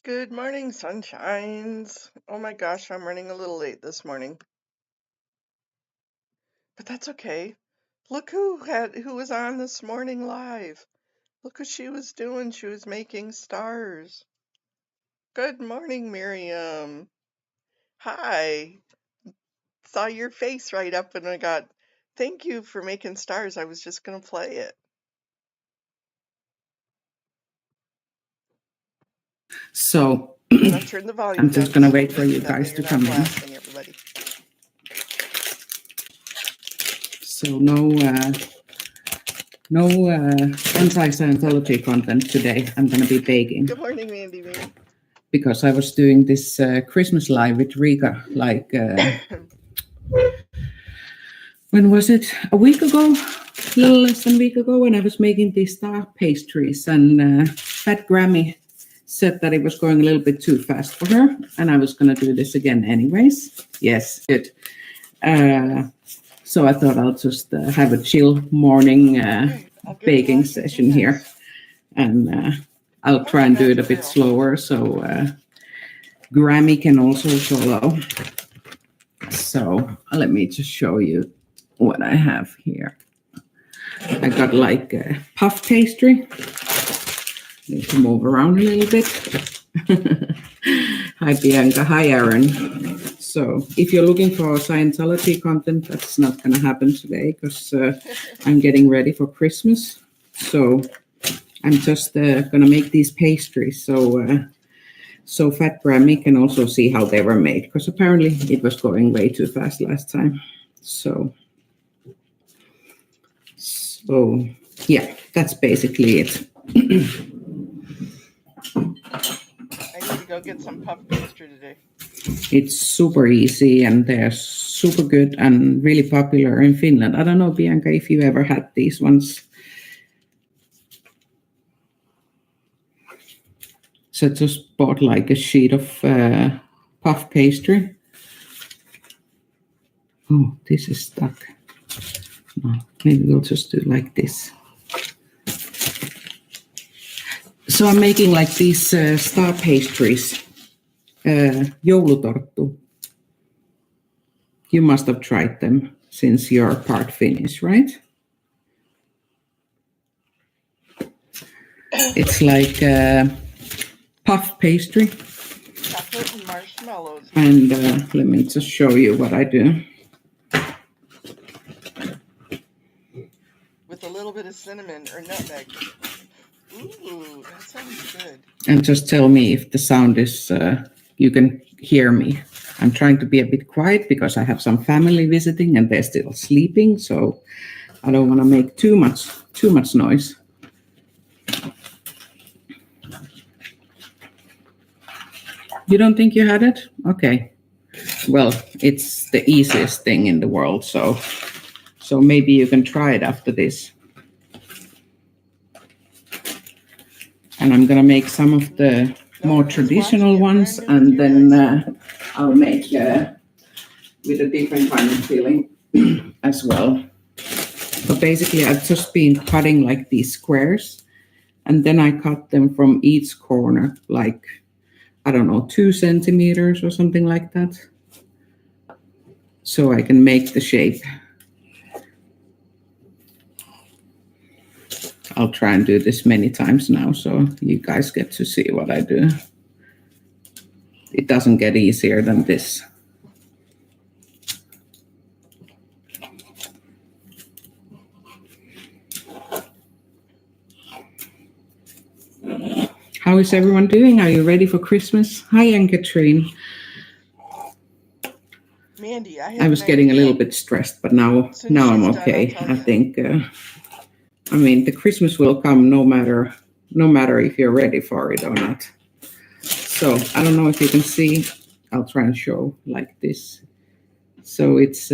Good morning, sunshines. Oh my gosh, I'm running a little late this morning, but that's okay. Look who was on this morning live. Look what she was doing. She was making stars. Good morning, Miriam. Hi. Saw your face right up and I got, thank you for making stars. I was just gonna play it. So I'm gonna turn the volume I'm down just gonna a wait little for bit you so that way guys you're to not come in. blasting everybody. So no anti-Scientology content today. I'm gonna be baking Good morning, Mandy Mee. because I was doing this Christmas live with Rika like when was it? A week ago? A little less than a week ago, when I was making these star pastries, and Fat Grammy said that it was going a little bit too fast for her, and I was gonna do this again anyways. Yes, good. So I thought I'll just have a chill morning baking session here, and I'll try and do it a bit slower so Grammy can also follow. So let me just show you what I have here. I got like a puff pastry. Need to move around a little bit. Hi Bianca, hi Aaron. So if you're looking for Scientology content, that's not going to happen today because I'm getting ready for Christmas. So I'm just going to make these pastries so Fat Grammy can also see how they were made, because apparently it was going way too fast last time. So yeah, that's basically it. I need to go get some puff pastry today. It's super easy and they're super good and really popular in Finland. I don't know, Bianca, if you ever had these ones. So I just bought like a sheet of puff pastry. Oh, this is stuck. No, maybe we'll just do like this. So I'm making like these star pastries. Joulutorttu. You must have tried them since you're part Finnish, right? It's like puff pastry. Chocolate and marshmallows. And let me just show you what I do. With a little bit of cinnamon or nutmeg. Ooh, that sounds good. And just tell me if the sound is, you can hear me. I'm trying to be a bit quiet because I have some family visiting and they're still sleeping, so I don't want to make too much noise. You don't think you had it? Okay. Well, it's the easiest thing in the world, so maybe you can try it after this. And I'm gonna make some of the more traditional ones, and then I'll make with a different kind of filling as well. But basically, I've just been cutting like these squares, and then I cut them from each corner, like, I don't know, 2 centimeters or something like that, so I can make the shape. I'll try and do this many times now so you guys get to see what I do. It doesn't get easier than this. How is everyone doing? Are you ready for Christmas? Hi, Ann-Katrine. Mandy, I was getting a little bit stressed, but now I'm okay. I think, I mean, the Christmas will come no matter if you're ready for it or not. So I don't know if you can see. I'll try and show like this. So it's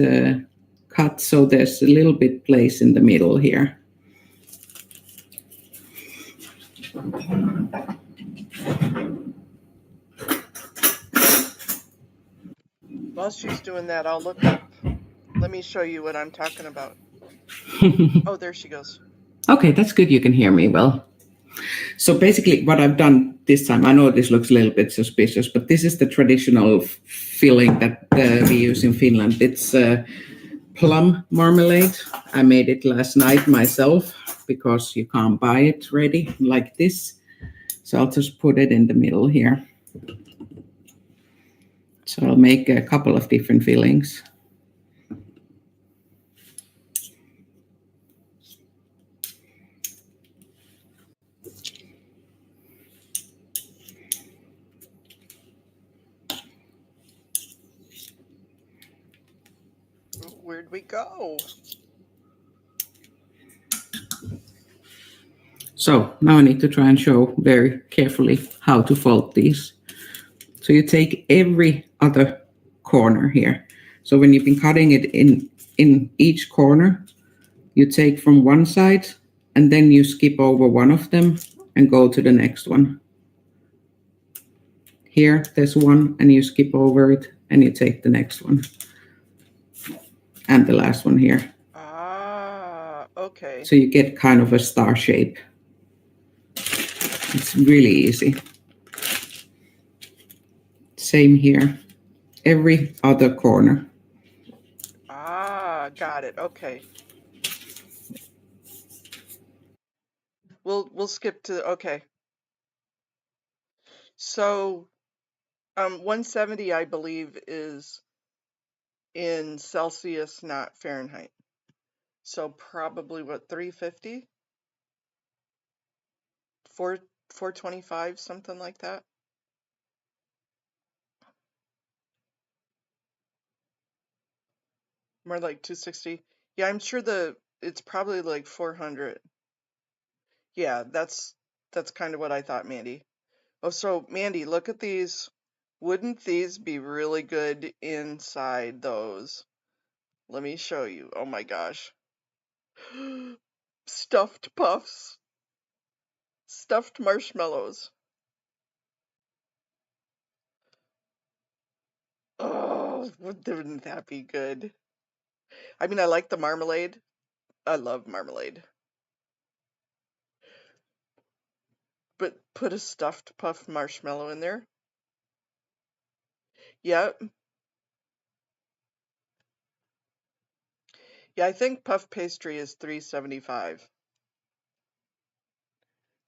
cut so there's a little bit place in the middle here. While she's doing that, I'll look up. Let me show you what I'm talking about. Oh, there she goes. Okay, that's good. You can hear me well. So basically what I've done this time. I know this looks a little bit suspicious, but this is the traditional filling that we use in Finland. It's plum marmalade. I made it last night myself because you can't buy it ready like this. So I'll just put it in the middle here. So I'll make a couple of different fillings. Where'd we go? So now I need to try and show very carefully how to fold these. So you take every other corner here. So when you've been cutting it in each corner, you take from one side and then you skip over one of them and go to the next one. Here, there's one and you skip over it and you take the next one. And the last one here. Ah, okay. So you get kind of a star shape. It's really easy. Same here. Every other corner. Ah, got it. Okay. We'll skip to okay. So 170 I believe is in Celsius, not Fahrenheit. So probably what, 350? 425, something like that. More like 260. Yeah, I'm sure it's probably like 400. Yeah, that's kind of what I thought, Mandy. Oh, so Mandy, look at these. Wouldn't these be really good inside those? Let me show you. Oh my gosh. Stuffed puffs. Stuffed marshmallows. Oh, wouldn't that be good? I mean, I like the marmalade. I love marmalade. But put a stuffed puff marshmallow in there. Yeah. Yeah, I think puff pastry is 375.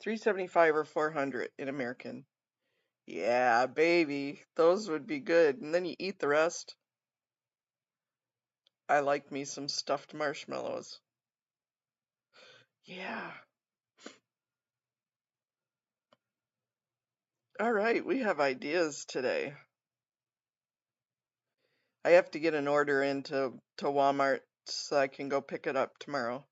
375 or 400 in American. Yeah, baby. Those would be good. And then you eat the rest. I like me some stuffed marshmallows. Yeah. All right, we have ideas today. I have to get an order into Walmart so I can go pick it up tomorrow.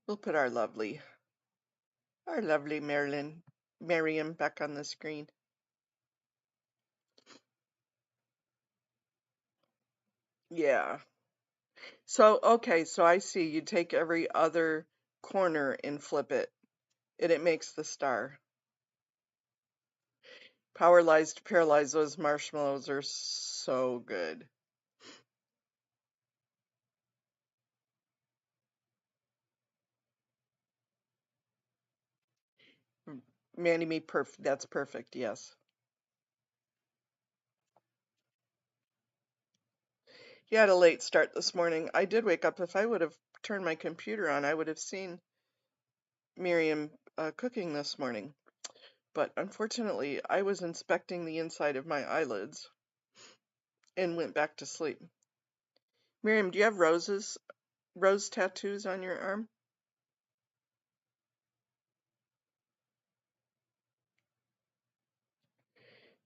We'll put our lovely Miriam back on the screen. Yeah. So, okay, so I see you take every other corner and flip it, and it makes the star. Paralyzed, paralyzed, those marshmallows are so good. Mandy me perfect. That's perfect, yes. You had a late start this morning. I did wake up. If I would have turned my computer on, I would have seen Miriam cooking this morning. But unfortunately, I was inspecting the inside of my eyelids and went back to sleep. Miriam, do you have rose tattoos on your arm?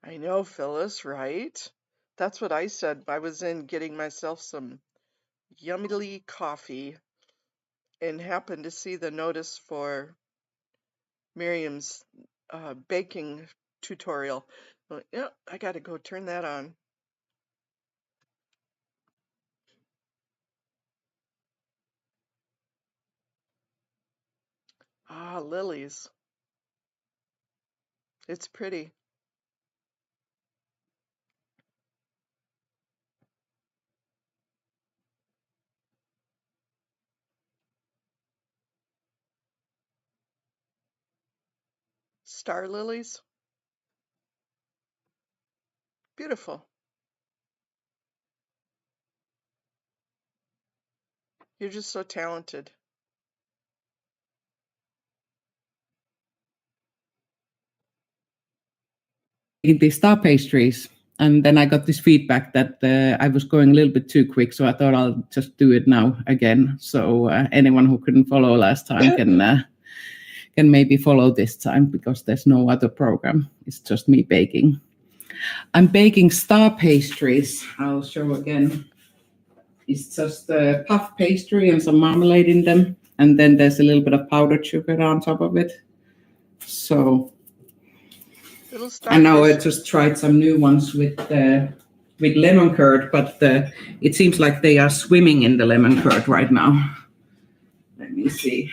I know, Phyllis, right? That's what I said. I was in getting myself some yummily coffee and happened to see the notice for Miriam's baking tutorial. Well, yeah, I got to go turn that on. Ah, lilies. It's pretty. Star lilies? Beautiful. You're just so talented. The star pastries, and then I got this feedback that I was going a little bit too quick, so I thought I'll just do it now again. So anyone who couldn't follow last time can maybe follow this time, because there's no other program. It's just me baking. I'm baking star pastries. I'll show again. It's just a puff pastry and some marmalade in them, and then there's a little bit of powdered sugar on top of it. So I know I just tried some new ones with lemon curd, but it seems like they are swimming in the lemon curd right now. Let me see.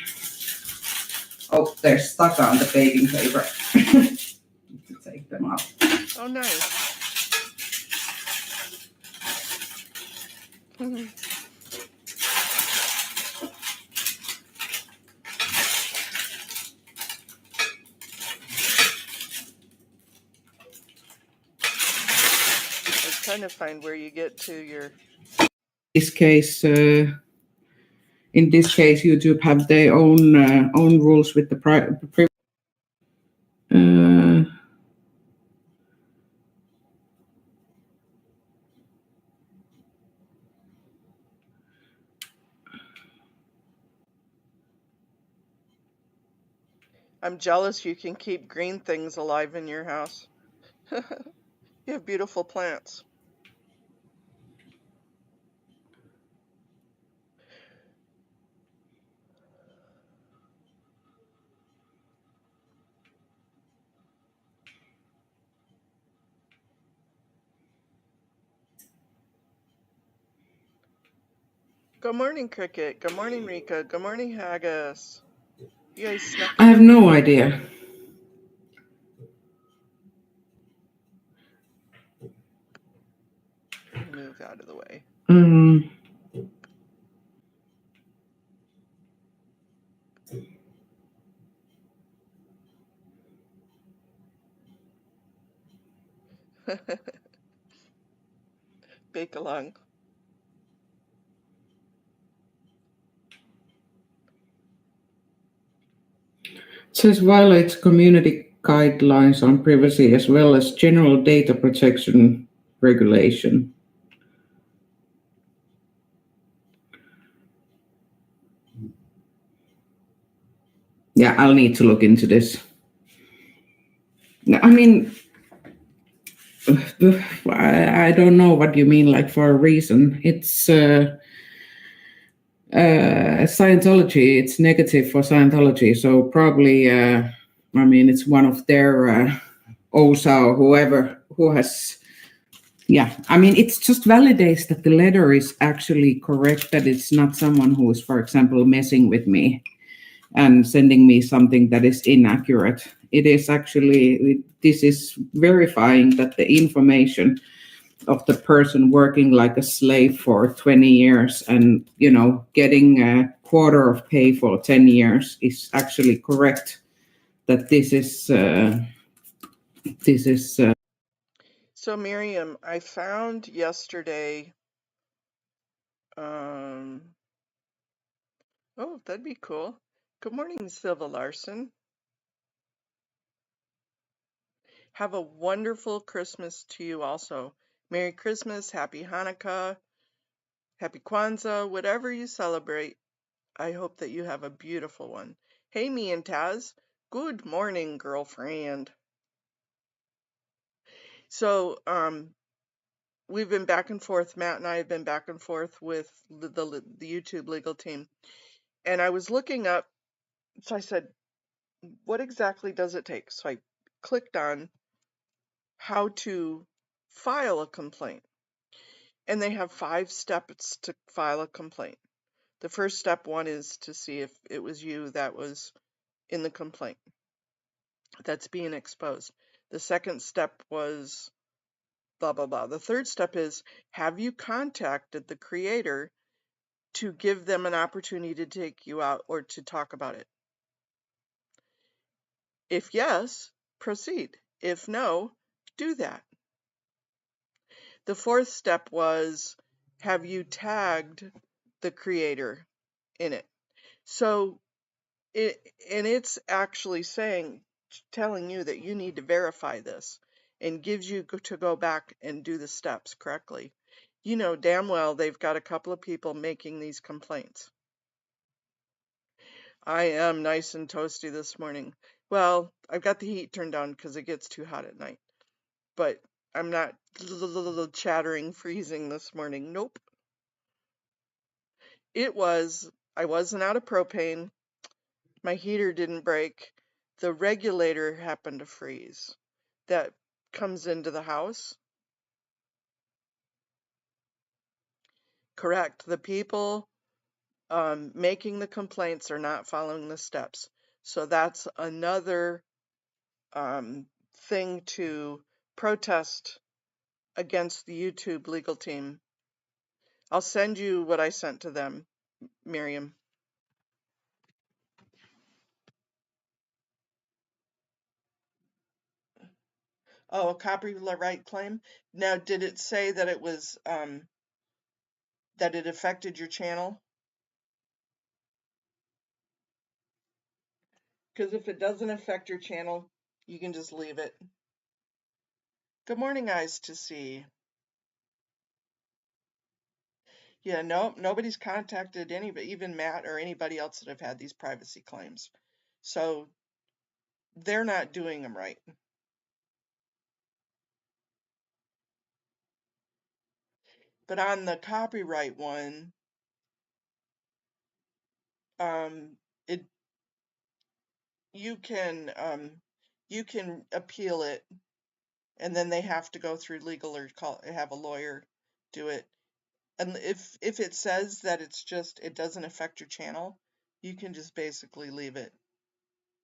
Oh, they're stuck on the baking paper. Need to take them off. Oh, nice. I was trying to find where you get to your... In this case, YouTube have their own rules with the I'm jealous you can keep green things alive in your house. You have beautiful plants. Good morning, Cricket. Good morning, Rika. Good morning, Haggis. You guys snuck in. I have no idea. Move out of the way. Bake along. It says violates community guidelines on privacy as well as general data protection regulation. Yeah, I'll need to look into this. I mean, I don't know what you mean, like for a reason. It's Scientology, it's negative for Scientology, so probably, I mean, it's one of their OSA or whoever who has, yeah, I mean, it just validates that the letter is actually correct, that it's not someone who is, for example, messing with me and sending me something that is inaccurate. It is actually, this is verifying that the information of the person working like a slave for 20 years and, you know, getting a quarter of pay for 10 years is actually correct. That this is So Miriam, I found yesterday, oh, that'd be cool. Good morning, Silva Larson. Have a wonderful Christmas to you also. Merry Christmas, Happy Hanukkah, Happy Kwanzaa, whatever you celebrate. I hope that you have a beautiful one. Hey, me and Taz. Good morning, girlfriend. So, we've been back and forth. Matt and I have been back and forth with the YouTube legal team. And I was looking up, so I said, what exactly does it take? So I clicked on how to file a complaint. And they have 5 steps to file a complaint. The first step one is to see if it was you that was in the complaint that's being exposed. The second step was blah, blah, blah. The third step is, have you contacted the creator to give them an opportunity to take you out or to talk about it? If yes, proceed. If no, do that. The fourth step was, have you tagged the creator in it? So it's actually telling you that you need to verify this and gives you to go back and do the steps correctly. You know damn well they've got a couple of people making these complaints. I am nice and toasty this morning. Well, I've got the heat turned on because it gets too hot at night, but I'm not chattering, freezing this morning. Nope. I wasn't out of propane. My heater didn't break. The regulator happened to freeze. That comes into the house. Correct. The people making the complaints are not following the steps. So that's another thing to protest against the YouTube legal team. I'll send you what I sent to them, Miriam. Oh, a copyright claim. Now, did it say that it was that it affected your channel? Because if it doesn't affect your channel, you can just leave it. Good morning, Eyes to See. Yeah, no, nobody's contacted anybody, even Matt or anybody else that have had these privacy claims. So they're not doing them right. But on the copyright one, it you can appeal it, and then they have to go through legal or have a lawyer do it. And if it says that it doesn't affect your channel, you can just basically leave it.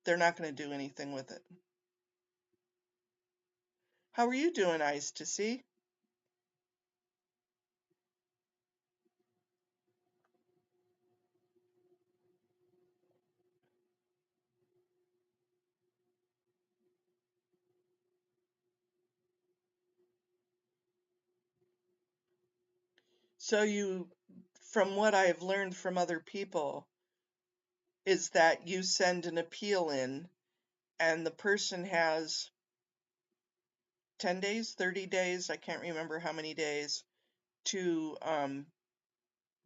They're not going to do anything with it. How are you doing, Eyes to See? So from what I've learned from other people, is that you send an appeal in, and the person has 10 days, 30 days, I can't remember how many days, to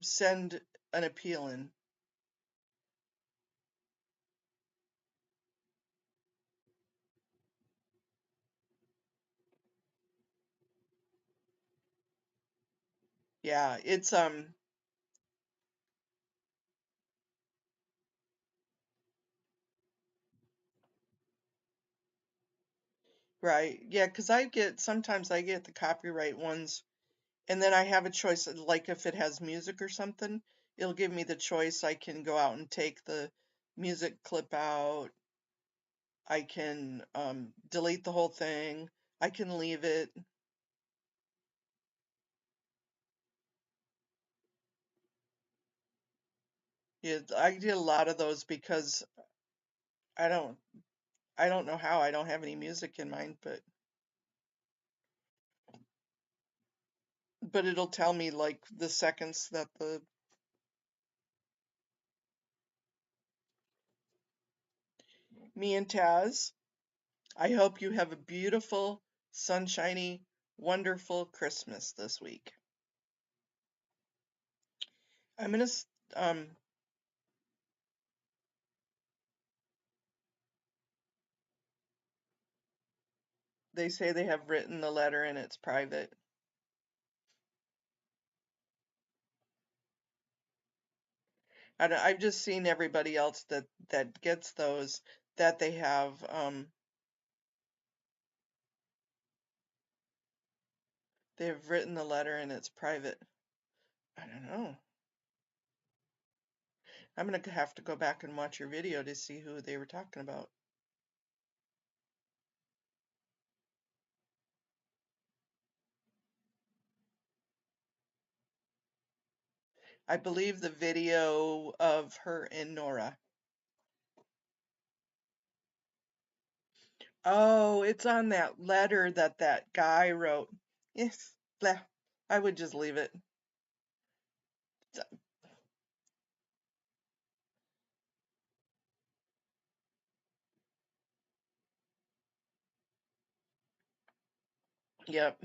send an appeal in. Yeah, it's right. Yeah, 'cause sometimes I get the copyright ones, and then I have a choice, like if it has music or something, it'll give me the choice. I can go out and take the music clip out. I can delete the whole thing. I can leave it. Yeah, I did a lot of those because I don't I don't know how. I don't have any music in mine, but it'll tell me like the seconds that the me and Taz. I hope you have a beautiful, sunshiny, wonderful Christmas this week. I'm gonna um they say they have written the letter and it's private. I've just seen everybody else that gets those that they've written the letter and it's private. I don't know. I'm gonna have to go back and watch your video to see who they were talking about. I believe the video of her and Nora. Oh, it's on that letter that that guy wrote. Yes, blah. I would just leave it. Yep.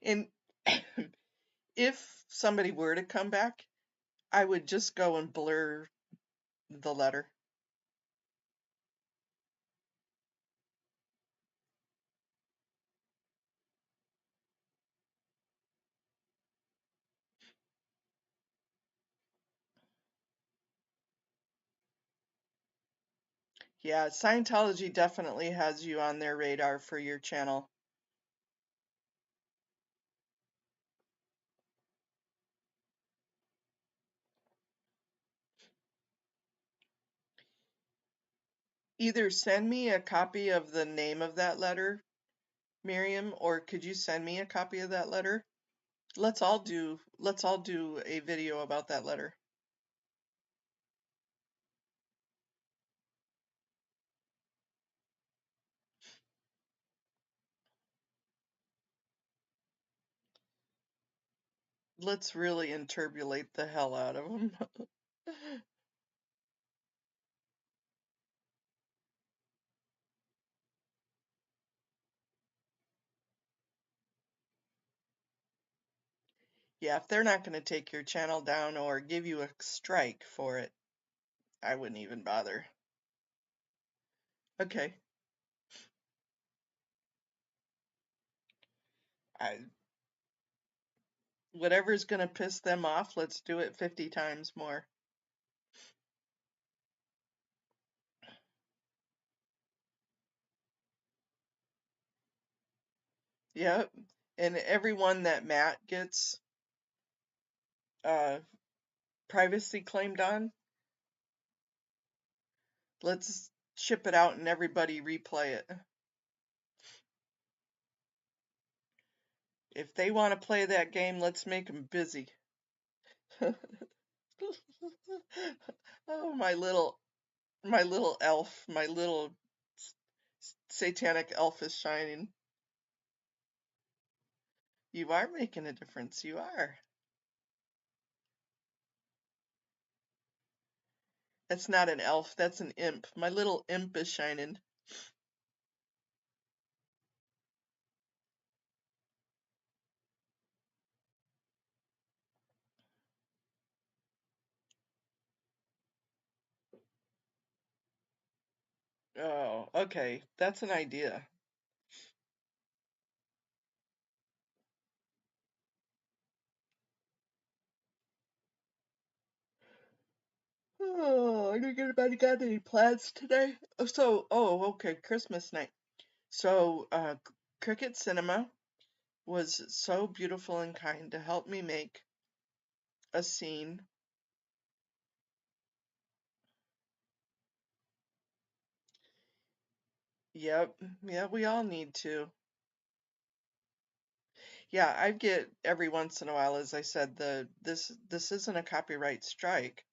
And if somebody were to come back, I would just go and blur the letter. Yeah, Scientology definitely has you on their radar for your channel. Either send me a copy of the name of that letter, Miriam, or could you send me a copy of that letter? Let's all do a video about that letter. Let's really interbulate the hell out of them. Yeah, if they're not going to take your channel down or give you a strike for it, I wouldn't even bother. Okay. I Whatever's going to piss them off, let's do it 50 times more. Yep. And everyone that Matt gets uh privacy claimed on, let's ship it out and everybody replay it. If they want to play that game, let's make them busy. Oh, my little elf, my little satanic elf is shining. You are making a difference. You are. That's not an elf, that's an imp. My little imp is shining. Oh, okay. That's an idea. Oh, I didn't get anybody got any plans today. Okay, Christmas night. So, Cricket Cinema was so beautiful and kind to help me make a scene. Yep, yeah, we all need to. Yeah, I get every once in a while, as I said, this isn't a copyright strike,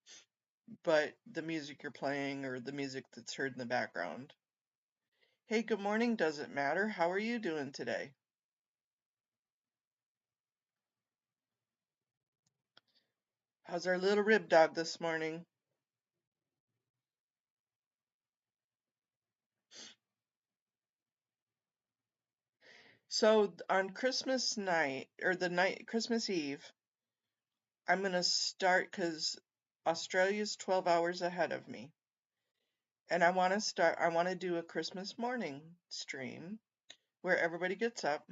but the music you're playing or the music that's heard in the background. Hey, good morning, doesn't matter. How are you doing today? How's our little rib dog this morning? So on Christmas night or the night Christmas Eve, I'm gonna start because Australia's 12 hours ahead of me. And I want to do a Christmas morning stream where everybody gets up.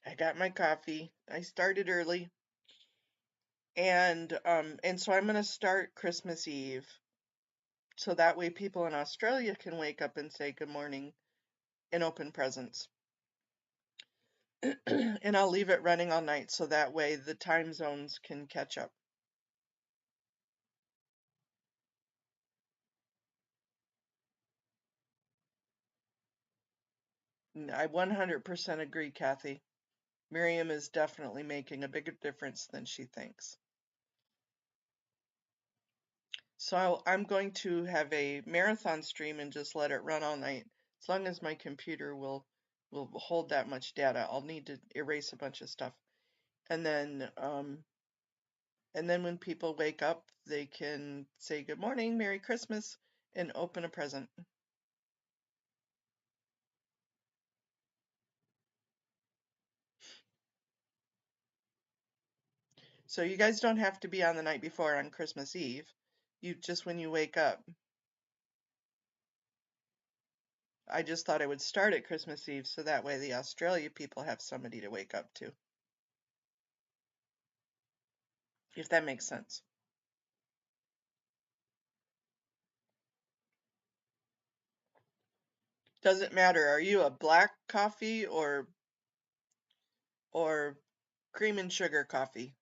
I got my coffee. I started early. And so I'm gonna start Christmas Eve. So that way people in Australia can wake up and say good morning and open presents. And I'll leave it running all night so that way the time zones can catch up. I 100% agree, Kathy. Miriam is definitely making a bigger difference than she thinks. So I'm going to have a marathon stream and just let it run all night. As long as my computer will hold that much data, I'll need to erase a bunch of stuff. And then when people wake up, they can say good morning, Merry Christmas, and open a present. So you guys don't have to be on the night before on Christmas Eve. You just when you wake up. I just thought I would start at Christmas Eve so that way the Australia people have somebody to wake up to. If that makes sense. Doesn't matter. Are you a black coffee or cream and sugar coffee?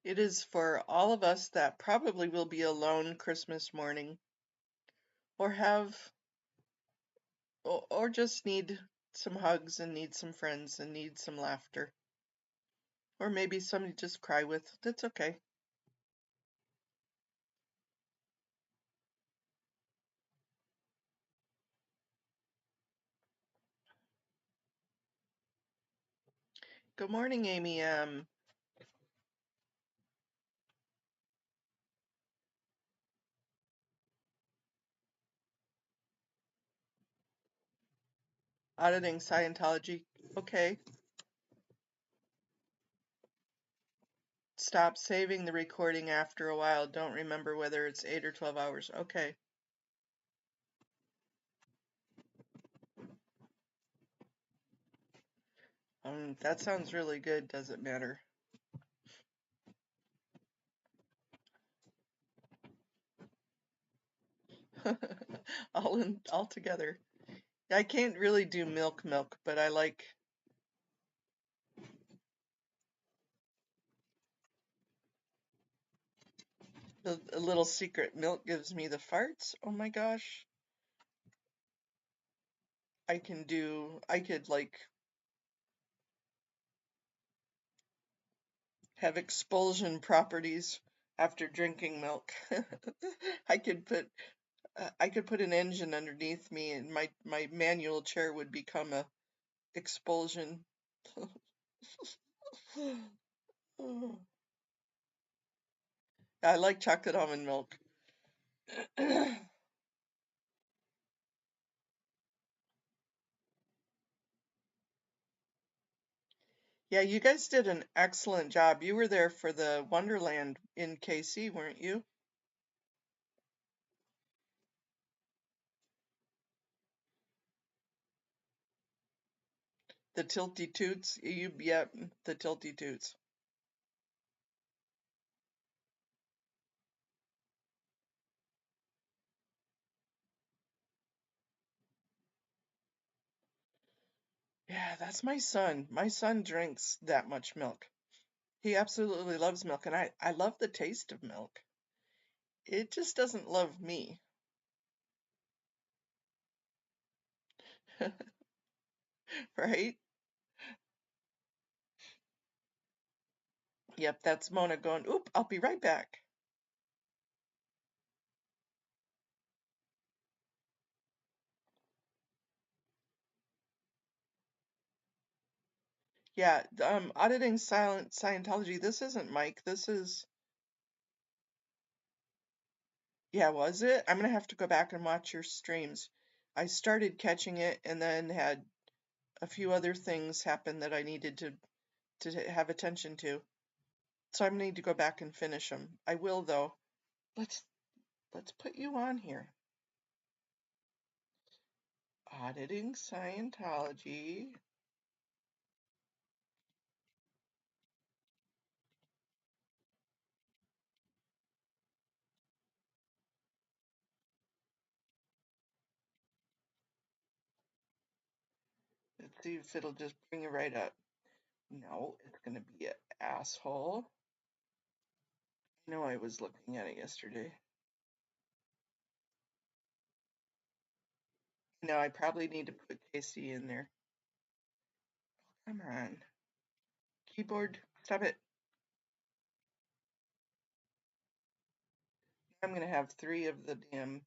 It is for all of us that probably will be alone Christmas morning or have or just need some hugs and need some friends and need some laughter. Or maybe somebody to just cry with. That's okay. Good morning, Amy M. Auditing Scientology. Okay. Stop saving the recording after a while. Don't remember whether it's 8 or 12 hours. Okay. That sounds really good. Doesn't matter. All together. I can't really do milk, but I like a little secret. Milk gives me the farts. Oh my gosh. I could like have expulsion properties after drinking milk. I could put an engine underneath me and my manual chair would become a expulsion. I like chocolate almond milk. Yeah, you guys did an excellent job. You were there for the Wonderland in KC, weren't you? The Tilty Toots. Yep, the Tilty Toots. Yeah, that's my son. My son drinks that much milk. He absolutely loves milk, and I love the taste of milk. It just doesn't love me. Right? Yep, that's Mona going, oop, I'll be right back. Yeah, auditing Scientology, this isn't Mike, this is, yeah, was it? I'm gonna have to go back and watch your streams. I started catching it and then had a few other things happen that I needed to have attention to. So I need to go back and finish them. I will though. Let's let's put you on here. Auditing Scientology. Let's see if it'll just bring it right up. No, it's gonna be an asshole. I know I was looking at it yesterday. No, I probably need to put Casey in there. Come on. Keyboard, stop it. I'm going to have 3 of the damn.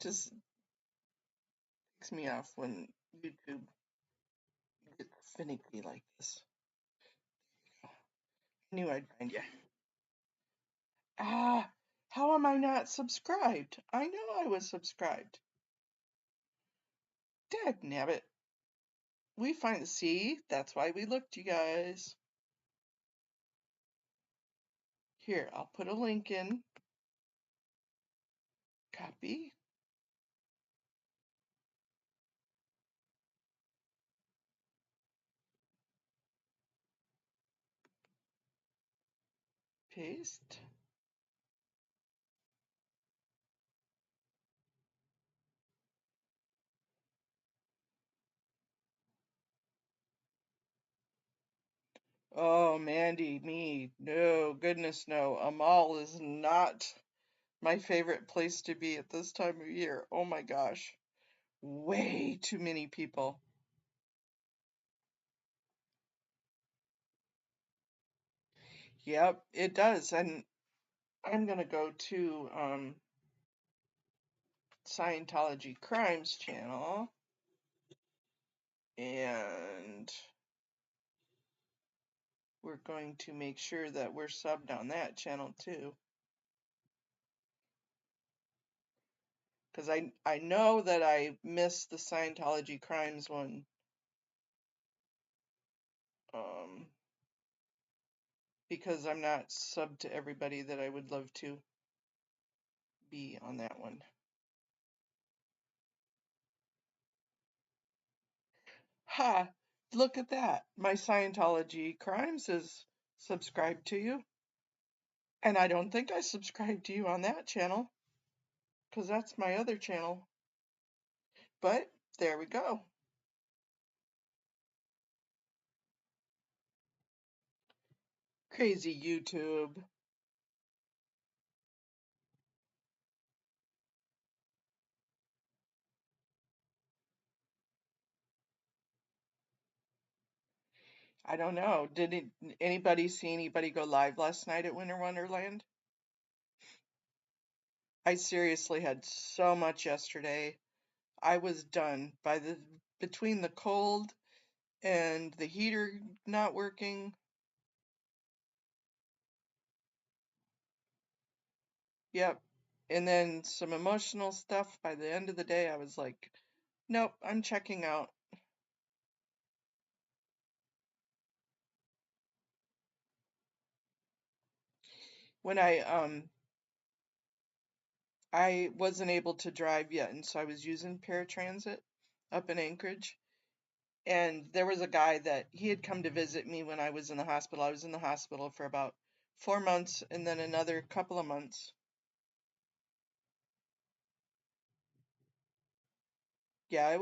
Just ticks me off when YouTube gets finicky like this. I knew I'd find you. Ah, how am I not subscribed? I know I was subscribed. Dagnabbit. We find, see, that's why we looked, you guys. Here, I'll put a link in. Copy. Paste. Oh, Mandy, me. No, goodness no. A mall is not my favorite place to be at this time of year. Oh my gosh. Way too many people. Yep, it does. And I'm gonna go to Scientology Crimes channel and we're going to make sure that we're subbed on that channel too. Because I know that I missed the Scientology Crimes one. Because I'm not subbed to everybody that I would love to be on that one. Ha! Look at that. My Scientology Crimes is subscribed to you. And I don't think I subscribed to you on that channel. Because that's my other channel. But there we go. Crazy YouTube. I don't know. Did anybody see anybody go live last night at Winter Wonderland? I seriously had so much yesterday. I was done by between the cold and the heater not working. Yep. And then some emotional stuff. By the end of the day, I was like, nope, I'm checking out. When I wasn't able to drive yet, and so I was using paratransit up in Anchorage. And there was a guy that he had come to visit me when I was in the hospital. I was in the hospital for about 4 months and then another couple of months. Yeah,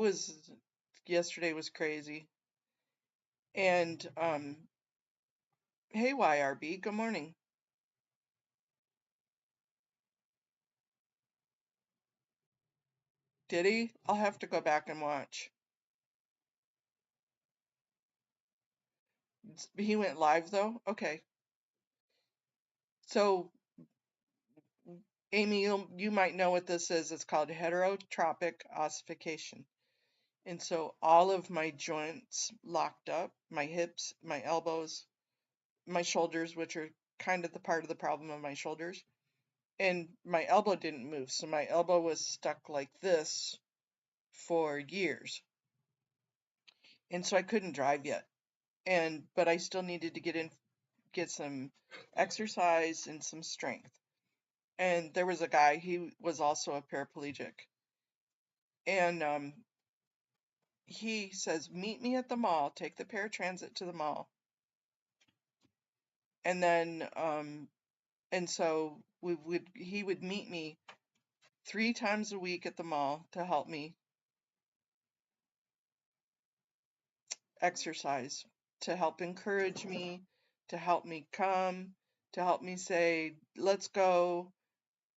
yesterday was crazy. And hey YRB, good morning. Did he? I'll have to go back and watch. He went live though? Okay. So Amy, you might know what this is. It's called heterotropic ossification. And so all of my joints locked up, my hips, my elbows, my shoulders, which are kind of the part of the problem of my shoulders, and my elbow didn't move. So my elbow was stuck like this for years. And so I couldn't drive yet. But I still needed to get some exercise and some strength. And there was a guy, he was also a paraplegic. And he says, meet me at the mall, take the paratransit to the mall. And then, and so he would meet me 3 times a week at the mall to help me exercise, to help encourage me, to help me come, to help me say, let's go,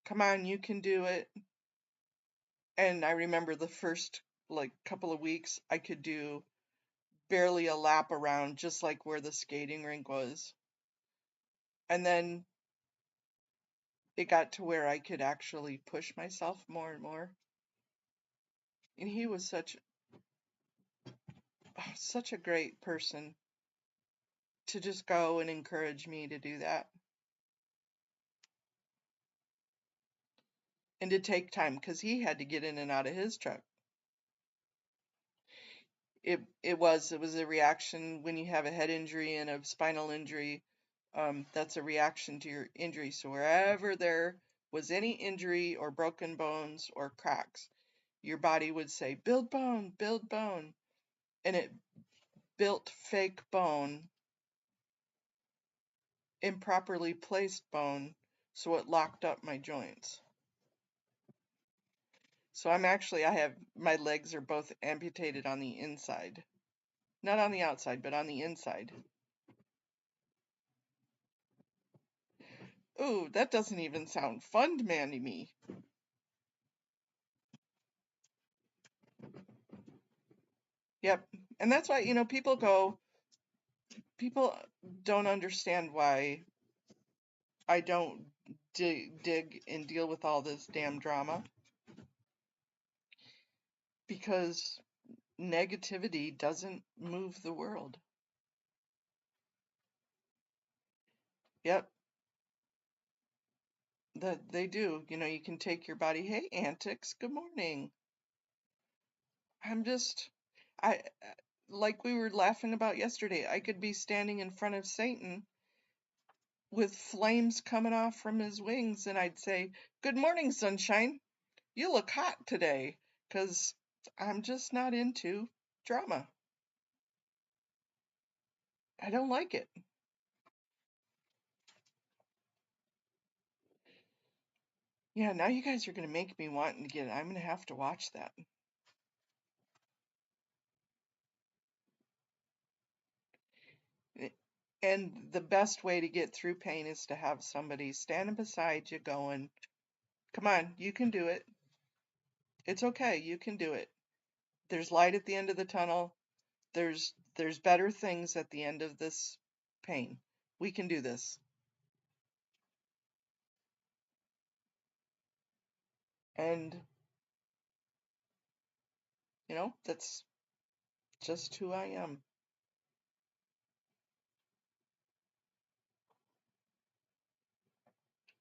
come on, you can do it. And I remember the first couple of weeks I could do barely a lap around, just like where the skating rink was. And then it got to where I could actually push myself more and more. And he was such a great person to just go and encourage me to do that. And to take time, because he had to get in and out of his truck. It was a reaction when you have a head injury and a spinal injury. That's a reaction to your injury. So wherever there was any injury or broken bones or cracks, your body would say, build bone, build bone. And it built fake bone, improperly placed bone, so it locked up my joints. So I have, my legs are both amputated on the inside. Not on the outside, but on the inside. Ooh, that doesn't even sound fun, Mandy me. Yep. And that's why, people don't understand why I don't dig and deal with all this damn drama. Because negativity doesn't move the world. Yep. That they do. You can take your body, hey, antics, good morning. Like we were laughing about yesterday, I could be standing in front of Satan with flames coming off from his wings, and I'd say, good morning, sunshine. You look hot today, 'cause I'm just not into drama. I don't like it. Yeah, now you guys are going to make me want to I'm going to have to watch that. And the best way to get through pain is to have somebody standing beside you going, come on, you can do it. It's okay, you can do it. There's light at the end of the tunnel. There's better things at the end of this pain. We can do this. And, that's just who I am.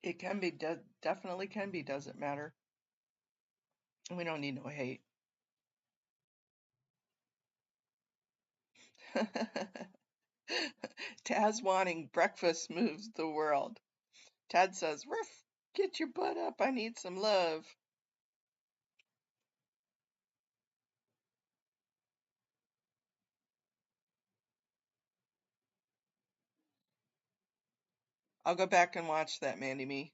It can be, definitely can be, doesn't matter. We don't need no hate. Taz wanting breakfast moves the world. Tad says, Ruff, get your butt up. I need some love. I'll go back and watch that, Mandy Me.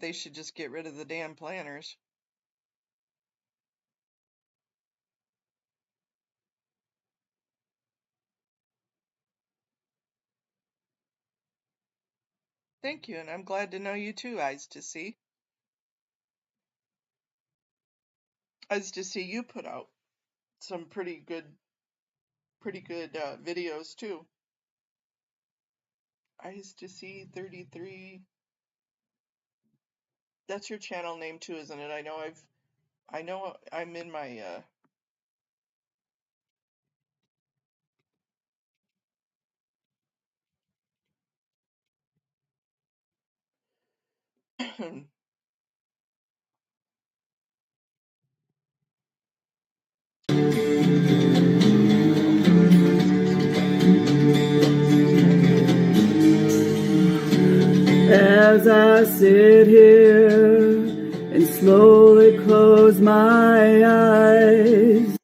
They should just get rid of the damn planners. Thank you, and I'm glad to know you too, Eyes to See. Eyes to See you put out some pretty good videos too. Eyes to See 33. That's your channel name too, isn't it? I know I'm in my as I sit here and slowly close my eyes.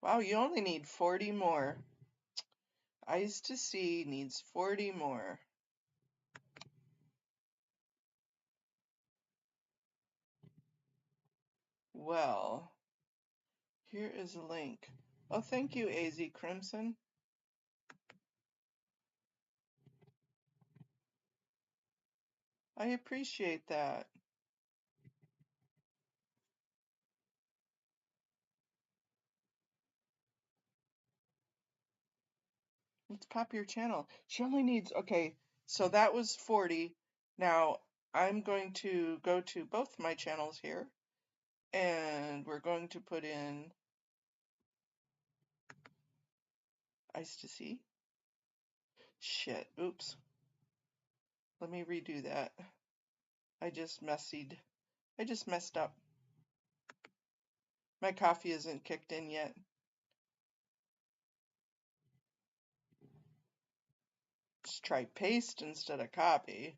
Wow, you only need 40 more. Eyes to See needs 40 more. Well, here is a link. Oh, thank you, AZ Crimson. I appreciate that. Let's pop your channel. She only needs, okay, so that was 40. Now I'm going to go to both my channels here and we're going to put in Eyes to See. Shit, oops. Let me redo that. I just messed up. My coffee isn't kicked in yet. Let's try paste instead of copy.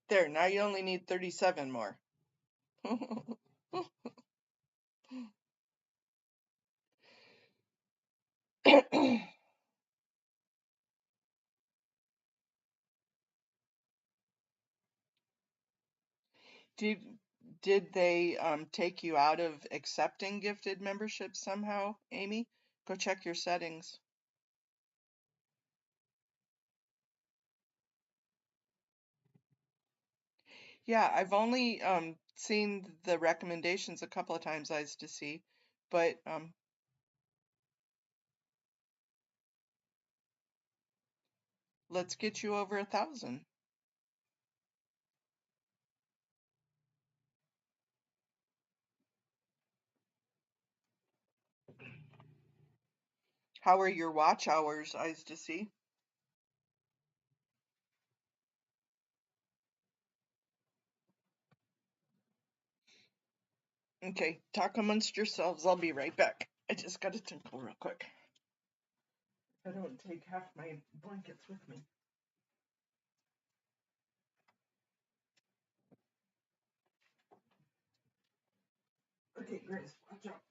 There, now you only need 37 more. Did did they take you out of accepting gifted membership somehow, Amy? Go check your settings. Yeah, I've only seen the recommendations a couple of times, Eyes to See, but let's get you over 1,000. How are your watch hours, Eyes to See? Okay, talk amongst yourselves. I'll be right back. I just got to tinkle real quick. I don't take half my blankets with me. Okay, Grace, watch out.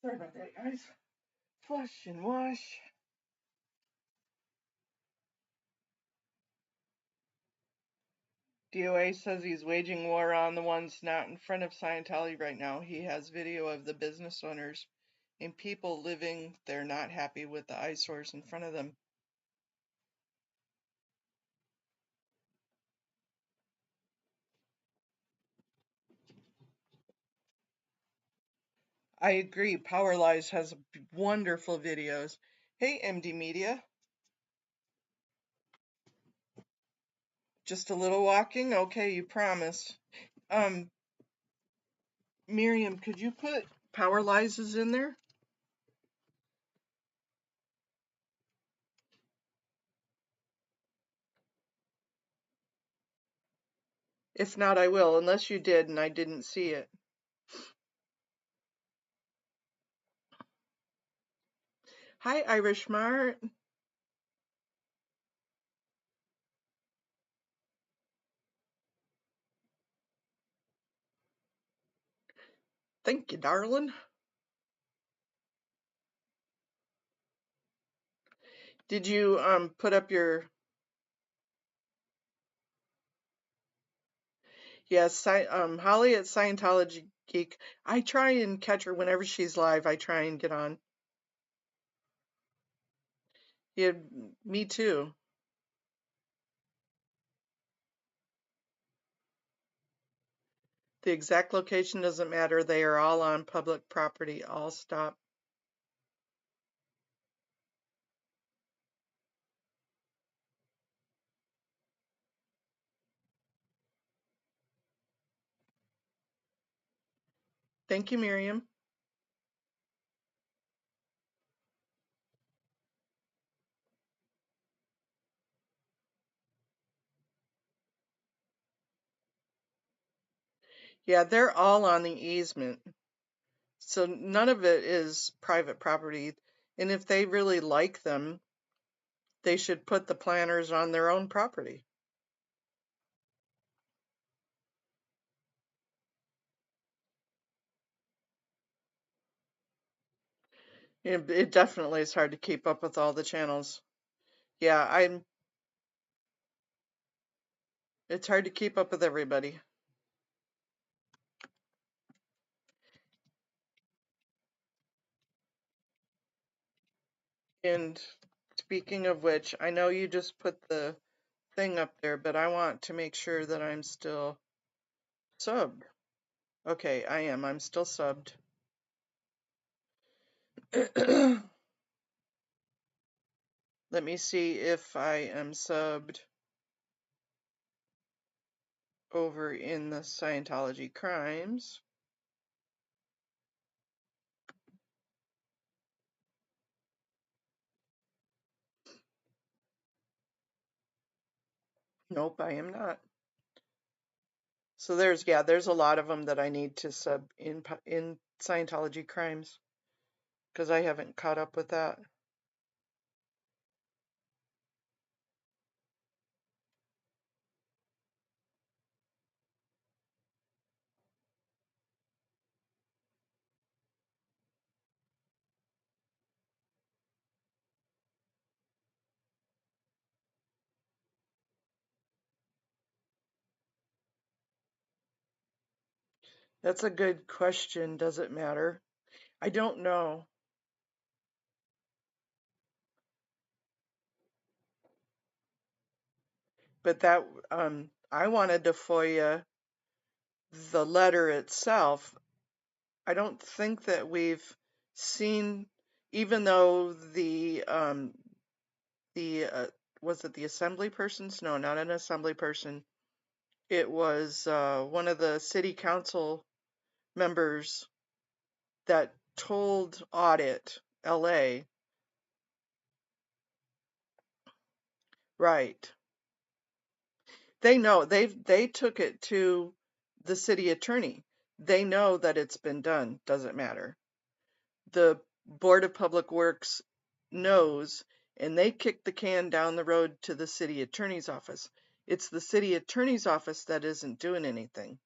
Sorry about that, guys. Flush and wash. DOA says he's waging war on the ones not in front of Scientology right now. He has video of the business owners and people living there not happy with the eyesores in front of them. I agree. Power Lies has wonderful videos. Hey, MD Media. Just a little walking? Okay, you promise. Miriam, could you put Power Lies in there? If not, I will, unless you did and I didn't see it. Hi, Irish Mart. Thank you, darling. Did you put up your... Yes, Holly at Scientology Geek. I try and catch her whenever she's live. I try and get on. Yeah, me too. The exact location doesn't matter. They are all on public property. All stop. Thank you, Miriam. Yeah, they're all on the easement. So none of it is private property. And if they really like them, they should put the planners on their own property. It definitely is hard to keep up with all the channels. Yeah, it's hard to keep up with everybody. And speaking of which, I know you just put the thing up there, but I want to make sure that I'm still subbed. Okay, I am. I'm still subbed. Let me see if I am subbed over in the Scientology Crimes. Nope, I am not. So there's a lot of them that I need to sub in Scientology Crimes because I haven't caught up with that. That's a good question. Does it matter? I don't know. But that I wanted to FOIA the letter itself. I don't think that we've seen, even though the was it the assembly persons? No, not an assembly person. It was one of the city council members that told Audit LA, right? They know they took it to the city attorney. They know that it's been done. Doesn't matter. The Board of Public Works knows, and they kicked the can down the road to the city attorney's office. It's the city attorney's office that isn't doing anything.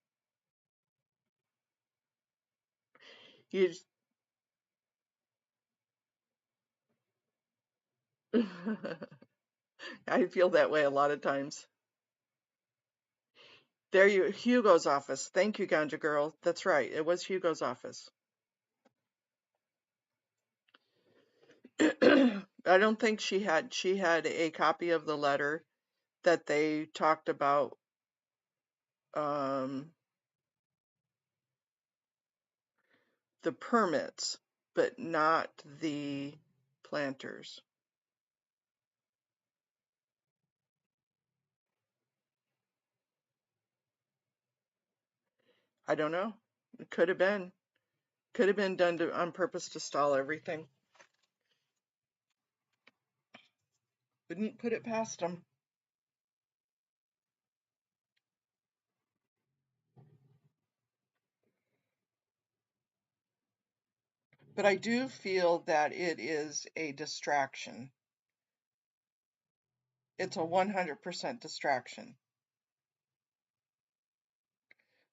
You I feel that way a lot of times. There you, Hugo's office. Thank you, Ganja Girl. That's right. It was Hugo's office. I don't think she had a copy of the letter that they talked about the permits, but not the planters. I don't know. It could have been. Could have been done on purpose to stall everything. Wouldn't put it past them. But I do feel that it is a distraction. It's a 100% distraction.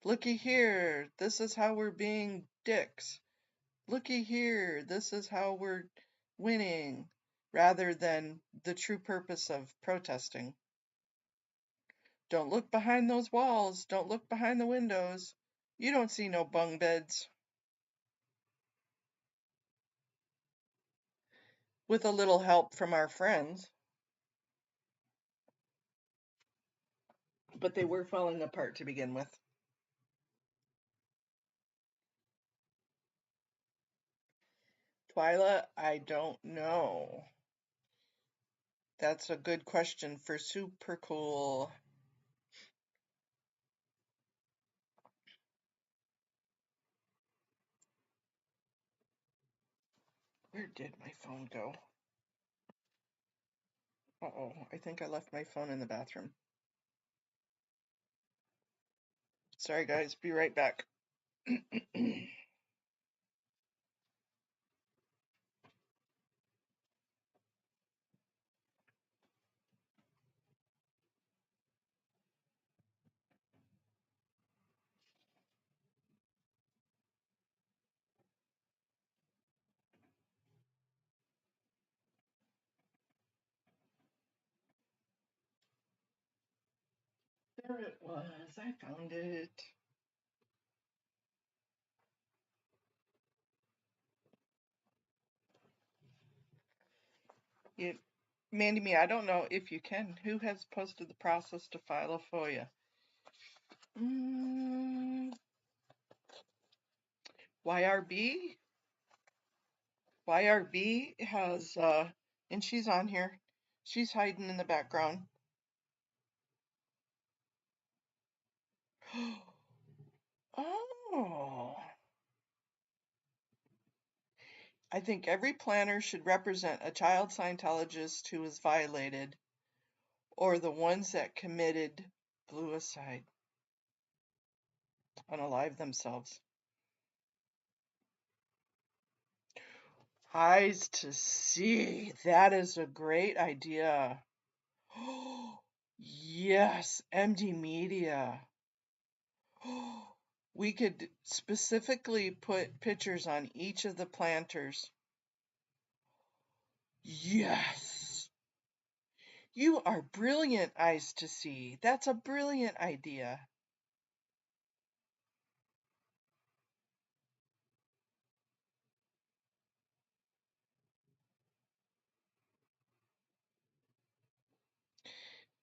Looky here, this is how we're being dicks. Looky here, this is how we're winning, rather than the true purpose of protesting. Don't look behind those walls. Don't look behind the windows. You don't see no bunk beds. With a little help from our friends. But they were falling apart to begin with. Twyla, I don't know. That's a good question for Super Cool. Where did my phone go? Uh-oh, I think I left my phone in the bathroom. Sorry guys, be right back. There it was. I found it. Mandy Me, I don't know if you can. Who has posted the process to file a FOIA? YRB? YRB has, and she's on here. She's hiding in the background. Oh. I think every planner should represent a child Scientologist who was violated, or the ones that committed bluicide, unalive themselves. Eyes to see. That is a great idea. Yes, MD Media. We could specifically put pictures on each of the planters. Yes. You are brilliant, Eyes to See. That's a brilliant idea.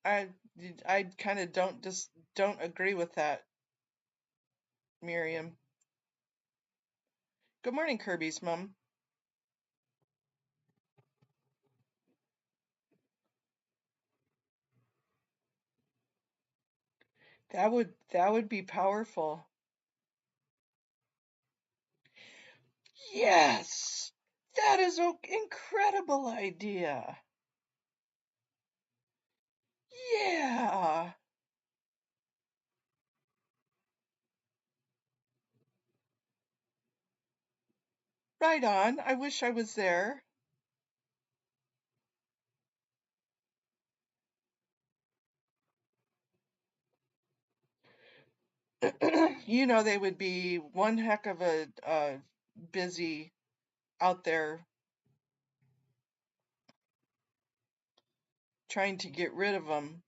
I kind of don't agree with that, Miriam. Good morning, Kirby's mom. That would be powerful. Yes, that is an incredible idea. Yeah. Right on. I wish I was there. You know, they would be one heck of a busy out there. trying to get rid of them,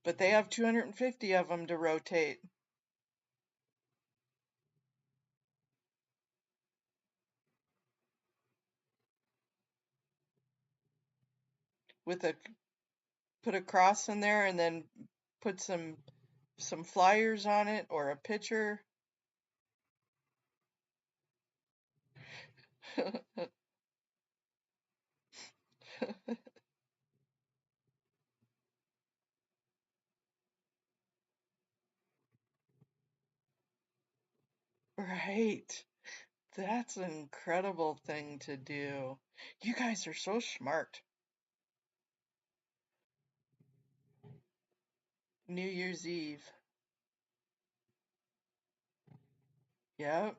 but they have 250 of them to rotate. With a put a cross in there and then put some flyers on it or a picture. Right. That's an incredible thing to do. You guys are so smart. New Year's Eve. Yep.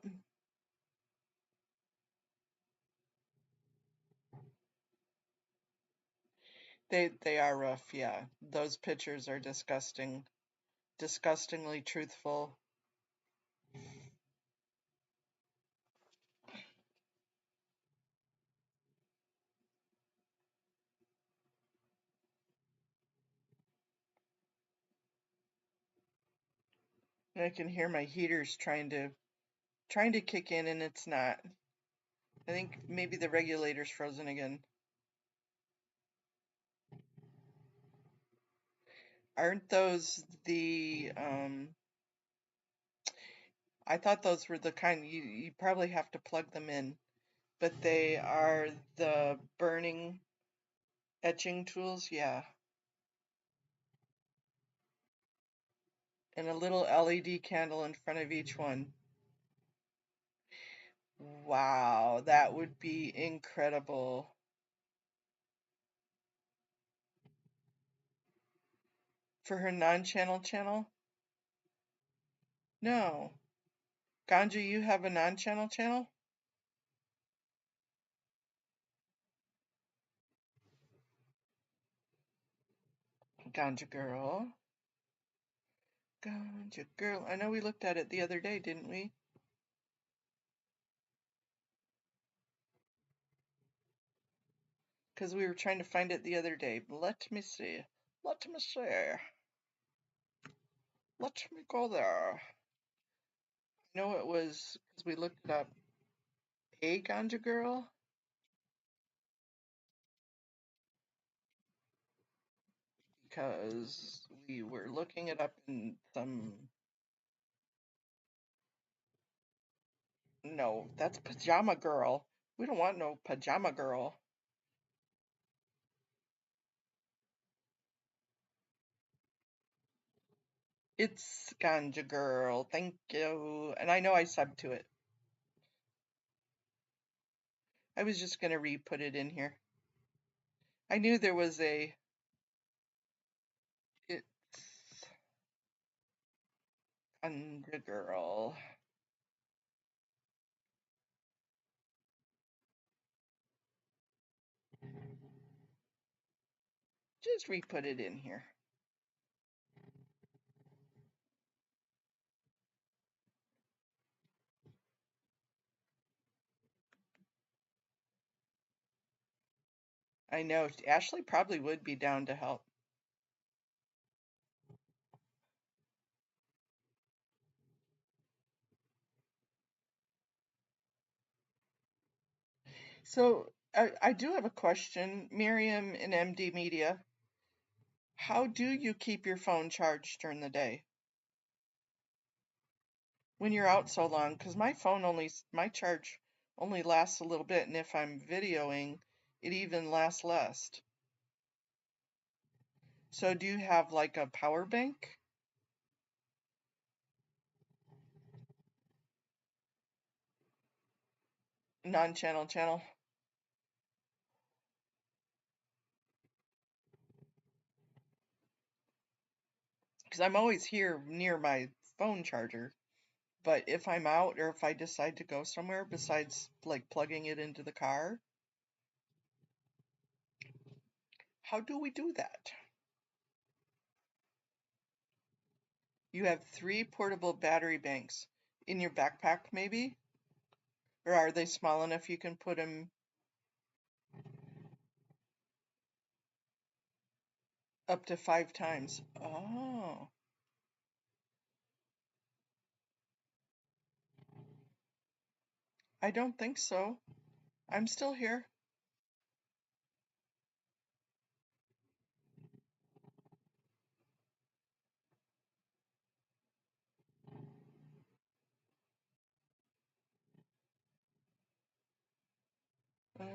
They are rough, yeah. Those pictures are disgusting. Disgustingly truthful. And I can hear my heaters trying to kick in and it's not. I think maybe the regulator's frozen again. Aren't those the I thought those were the kind you probably have to plug them in, but they are the burning etching tools, yeah. And a little LED candle in front of each one. Wow, that would be incredible. For her non-channel channel? No. Ganja, you have a non-channel channel? Ganja girl. Ganja girl. I know we looked at it the other day, didn't we? Because we were trying to find it the other day. Let me see. Let me see. Let me go there. I know it was because we looked it up. A Ganja girl? Because we were looking it up in some. No, that's Pajama Girl. We don't want no Pajama Girl. It's Ganja Girl. Thank you. And I know I subbed to it. I was just going to re-put it in here. I knew there was a. It's Ganja Girl. Just re-put it in here. I know. Ashley probably would be down to help. So I do have a question, Miriam in MD Media. How do you keep your phone charged during the day when you're out so long? Because my charge only lasts a little bit, and if I'm videoing, it even lasts less. So do you have like a power bank? Non-channel channel? Because I'm always here near my phone charger. But if I'm out or if I decide to go somewhere besides like plugging it into the car, how do we do that? You have 3 portable battery banks in your backpack, maybe? Or are they small enough you can put them? Up to 5 times. Oh. I don't think so. I'm still here. Um,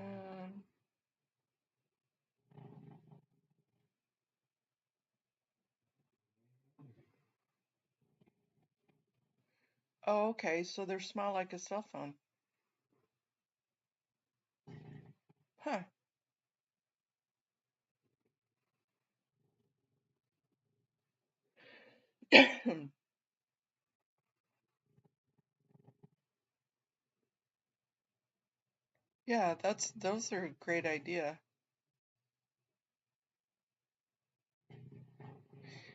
oh, okay, so they're small like a cell phone. Huh. Yeah, those are a great idea.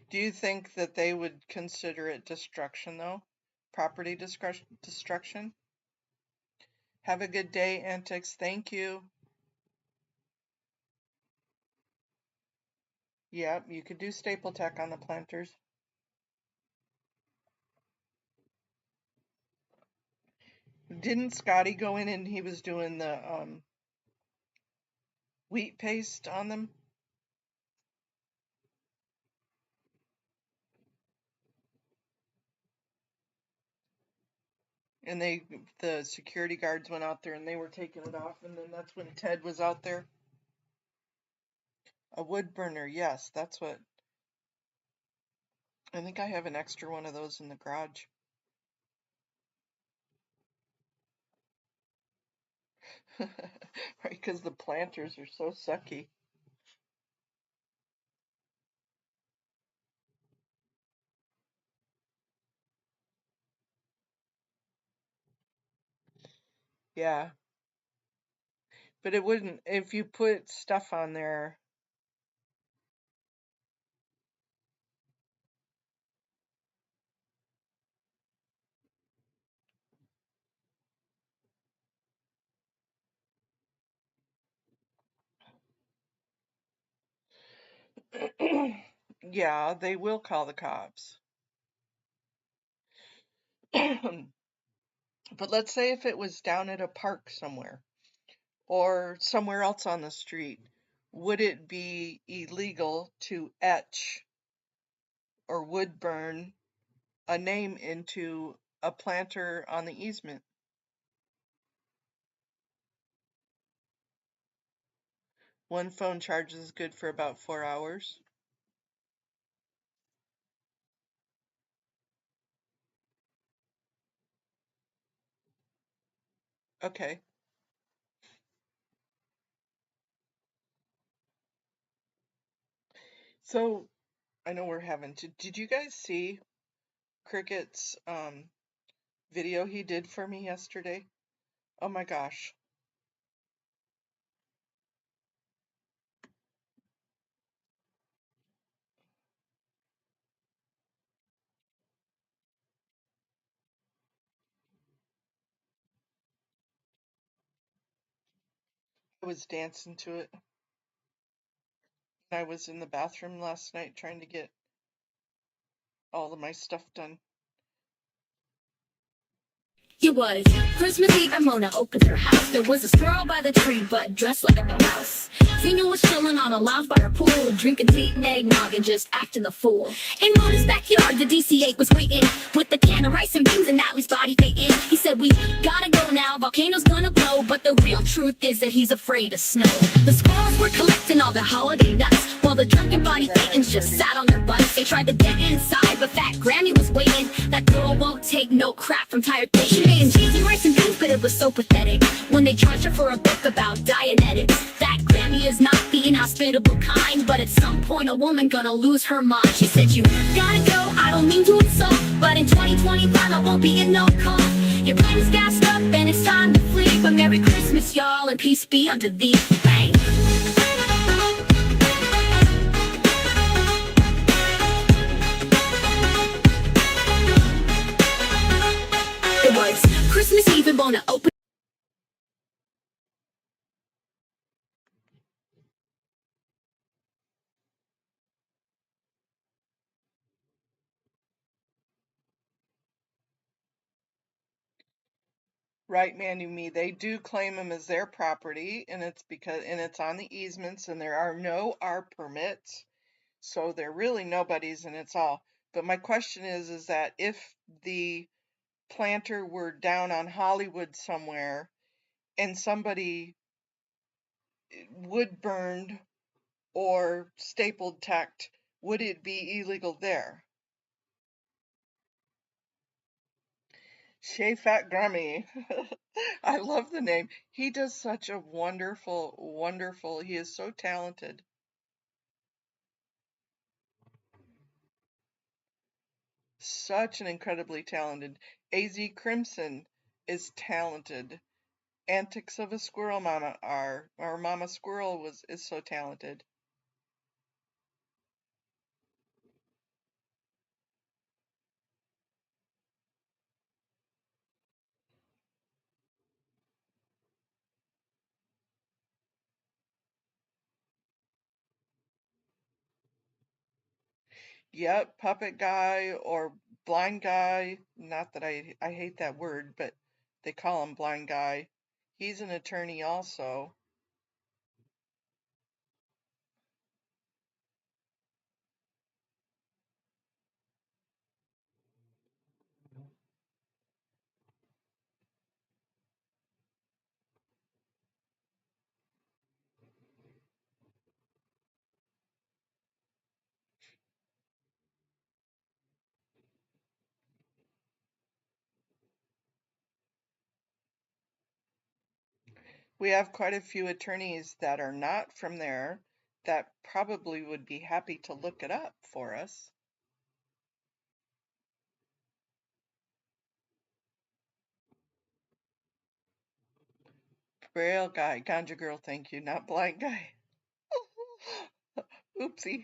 Do you think that they would consider it destruction though? Property destruction? Have a good day, Antics. Thank you. Yep, you could do staple tack on the planters. Didn't Scotty go in and he was doing the wheat paste on them? And the security guards went out there and they were taking it off, and then that's when Ted was out there. A wood burner, yes, that's what. I think I have an extra one of those in the garage. Right, because the planters are so sucky. Yeah. But it wouldn't, if you put stuff on there. Yeah, they will call the cops. But let's say if it was down at a park somewhere or somewhere else on the street, would it be illegal to etch or wood burn a name into a planter on the easement? One phone charge is good for about 4 hours. Okay. So I know we're having to. Did you guys see Cricket's video he did for me yesterday? Oh my gosh. I was dancing to it. I was in the bathroom last night trying to get all of my stuff done. It was Christmas Eve and Mona opened her house. There was a squirrel by the tree, but dressed like a mouse. Zena was chilling on a lounge by her pool, drinking tea and eggnog and just acting the fool. In Mona's backyard, the DC-8 was waiting with the can of rice and beans and Natalie's body fading. He said, "We gotta go now, volcano's gonna blow." But the real truth is that he's afraid of snow. The squirrels were collecting all the holiday nuts, while the drunken body Thetans just sat on their butts. They tried to get inside, but Fat Grammy was waiting. That girl won't take no crap from tired things. She made cheesy rice and beans, but it was so pathetic when they charged her for a book about Dianetics. That Grammy is not the inhospitable kind, but at some point a woman gonna lose her mind. She said, "You gotta go, I don't mean to insult, but in 2025 I won't be in no call. Your plane is gassed up and it's time to flee, but Merry Christmas y'all and peace be unto thee." Bang. It was Christmas Eve and Mona opened Right, Manu Me. They do claim them as their property, and it's on the easements, and there are no R permits, so they're really nobody's, and it's all. But my question is that if the planter were down on Hollywood somewhere and somebody wood burned or stapled teched, would it be illegal there? Shafat Grummy. I love the name. He does such a wonderful, he is so talented. Such an incredibly talented. AZ Crimson is talented. Antics of a Squirrel Mama are. Our Mama Squirrel is so talented. Yep, puppet guy or blind guy. Not that I hate that word, but they call him blind guy. He's an attorney also. We have quite a few attorneys that are not from there that probably would be happy to look it up for us. Braille guy, ganja girl, thank you, not blind guy. Oopsie.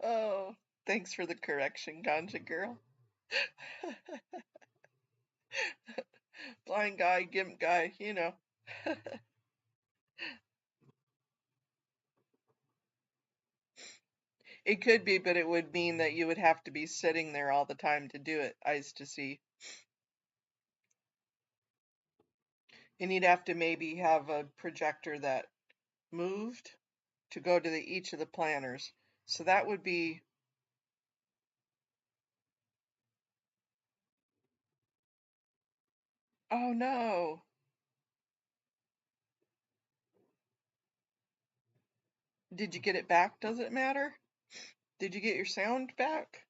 Oh, thanks for the correction, ganja girl. Blind guy, gimp guy, you know. It could be, but it would mean that you would have to be sitting there all the time to do it, eyes to see. And you'd have to maybe have a projector that moved to go to each of the planners. So that would be, oh no. Did you get it back? Does it matter? Did you get your sound back?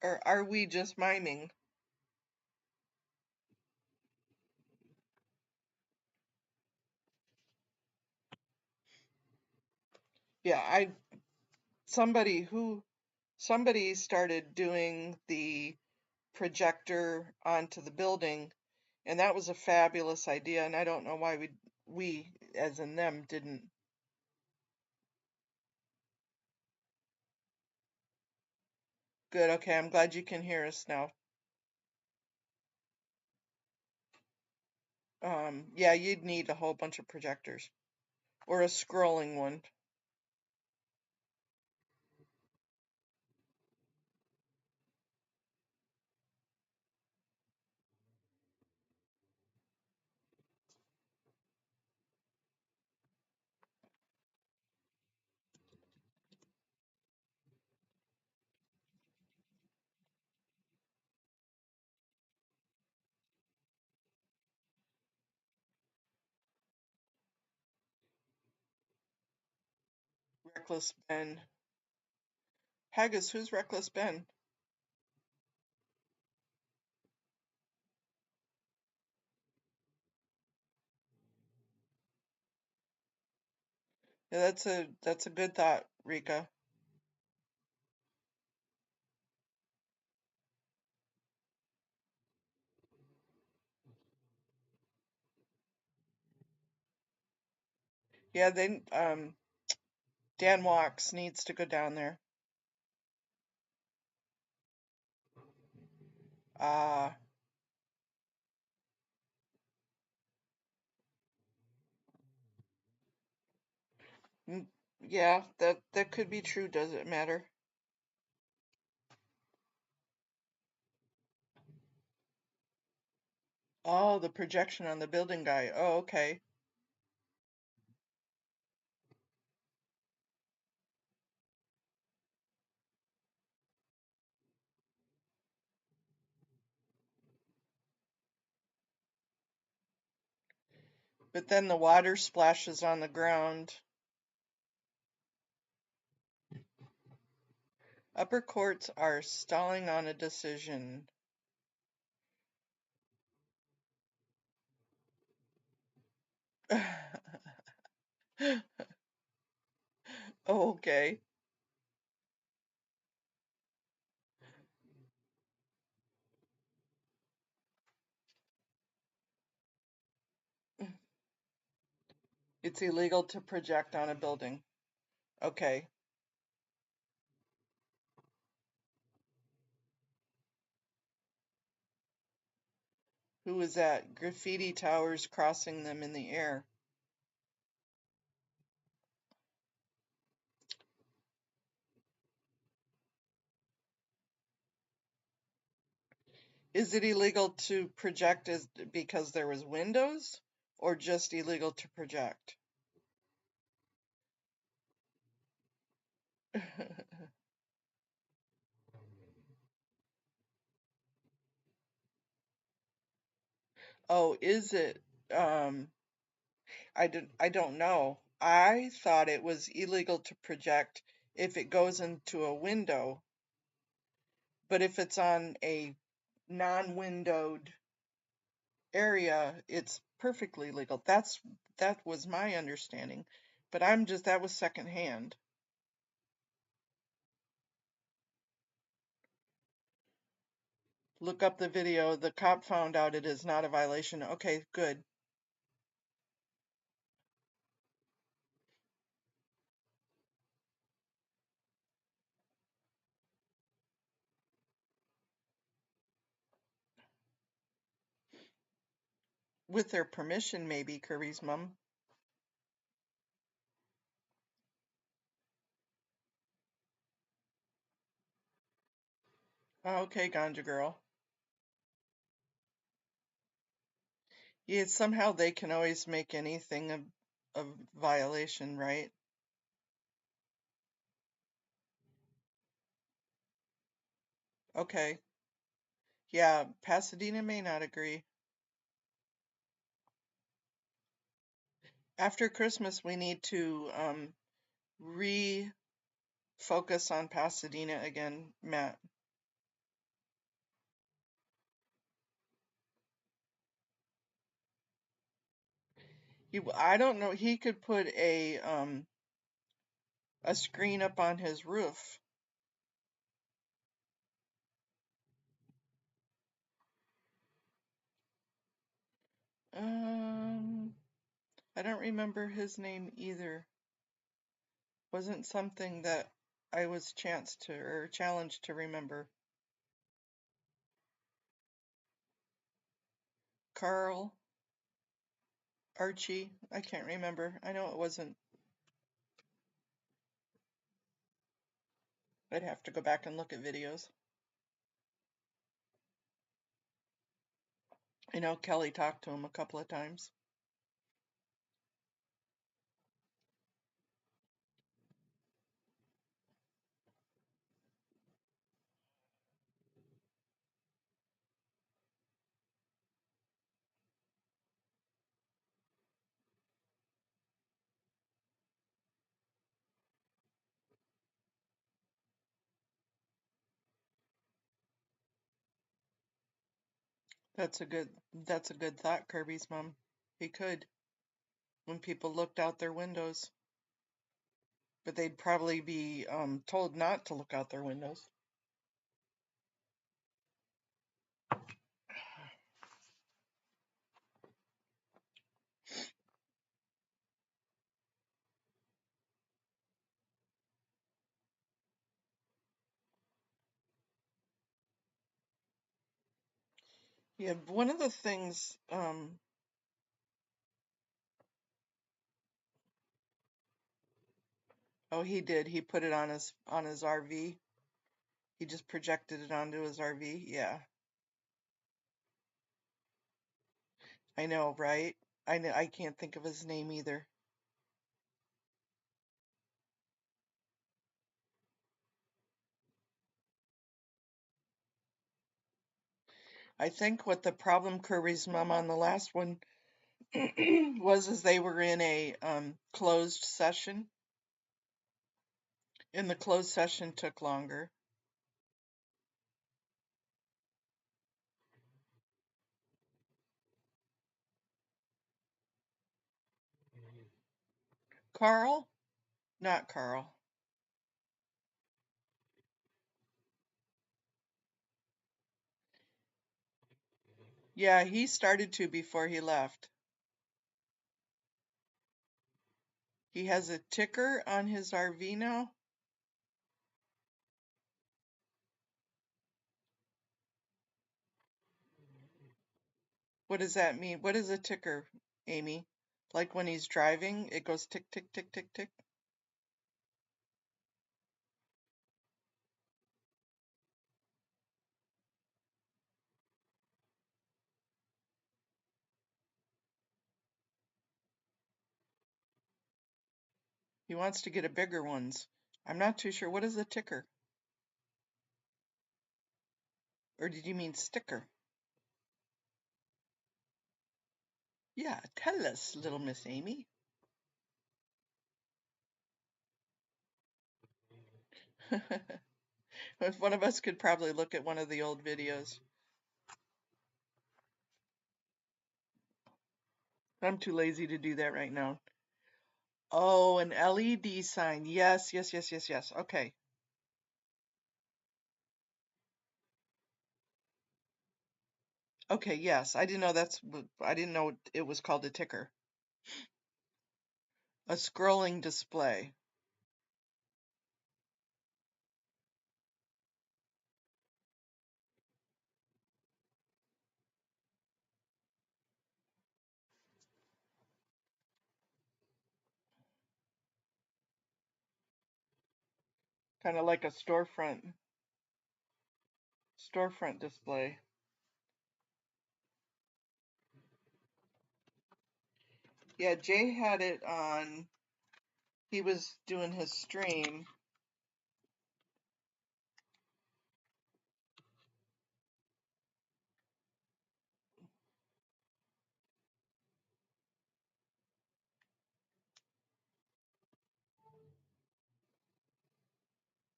Or are we just miming? Yeah, somebody started doing the projector onto the building, and that was a fabulous idea, and I don't know why we as in them didn't. Good, okay, I'm glad you can hear us now. Yeah, you'd need a whole bunch of projectors or a scrolling one. Reckless Ben. Haggis, who's Reckless Ben? Yeah, that's a good thought, Rika. Yeah, then Dan Walks needs to go down there. Ah, yeah, that could be true. Does it matter? Oh, the projection on the building guy. Oh, okay. But then the water splashes on the ground. Upper courts are stalling on a decision. Okay. It's illegal to project on a building. Okay. Who was that? Graffiti towers crossing them in the air. Is it illegal to project because there was windows, or just illegal to project? Oh, is it? Um, I don't know. I thought it was illegal to project if it goes into a window, but if it's on a non-windowed area, it's perfectly legal. That was my understanding, but that was secondhand. Look up the video. The cop found out it is not a violation. Okay, good. With their permission, maybe, Kirby's mom. Okay, Ganja girl. Yeah, somehow they can always make anything a violation, right? Okay. Yeah, Pasadena may not agree. After Christmas, we need to refocus on Pasadena again, Matt. I don't know. He could put a screen up on his roof. I don't remember his name either. Wasn't something that I was challenged to remember. Carl, Archie, I can't remember. I know it wasn't. I'd have to go back and look at videos. I know Kelly talked to him a couple of times. That's a good thought, Kirby's mom. He could, when people looked out their windows. But they'd probably be told not to look out their windows. Yeah, one of the things, oh, he did. He put it on his RV. He just projected it onto his RV. Yeah. I know, right? I know, I can't think of his name either. I think what the problem Curry's mom on the last one was is they were in a closed session, and the closed session took longer. Carl? Not Carl. Yeah, he started to before he left. He has a ticker on his RV now. What does that mean? What is a ticker, Amy? Like when he's driving, it goes tick, tick, tick, tick, tick. He wants to get a bigger ones. I'm not too sure. What is a ticker? Or did you mean sticker? Yeah, tell us, little Miss Amy. If one of us could probably look at one of the old videos. I'm too lazy to do that right now. Oh, an LED sign. Yes, yes, yes, yes, yes. Okay. Okay, yes. I didn't know I didn't know it was called a ticker. A scrolling display. Kind of like a storefront display. Yeah, Jay had it on. He was doing his stream.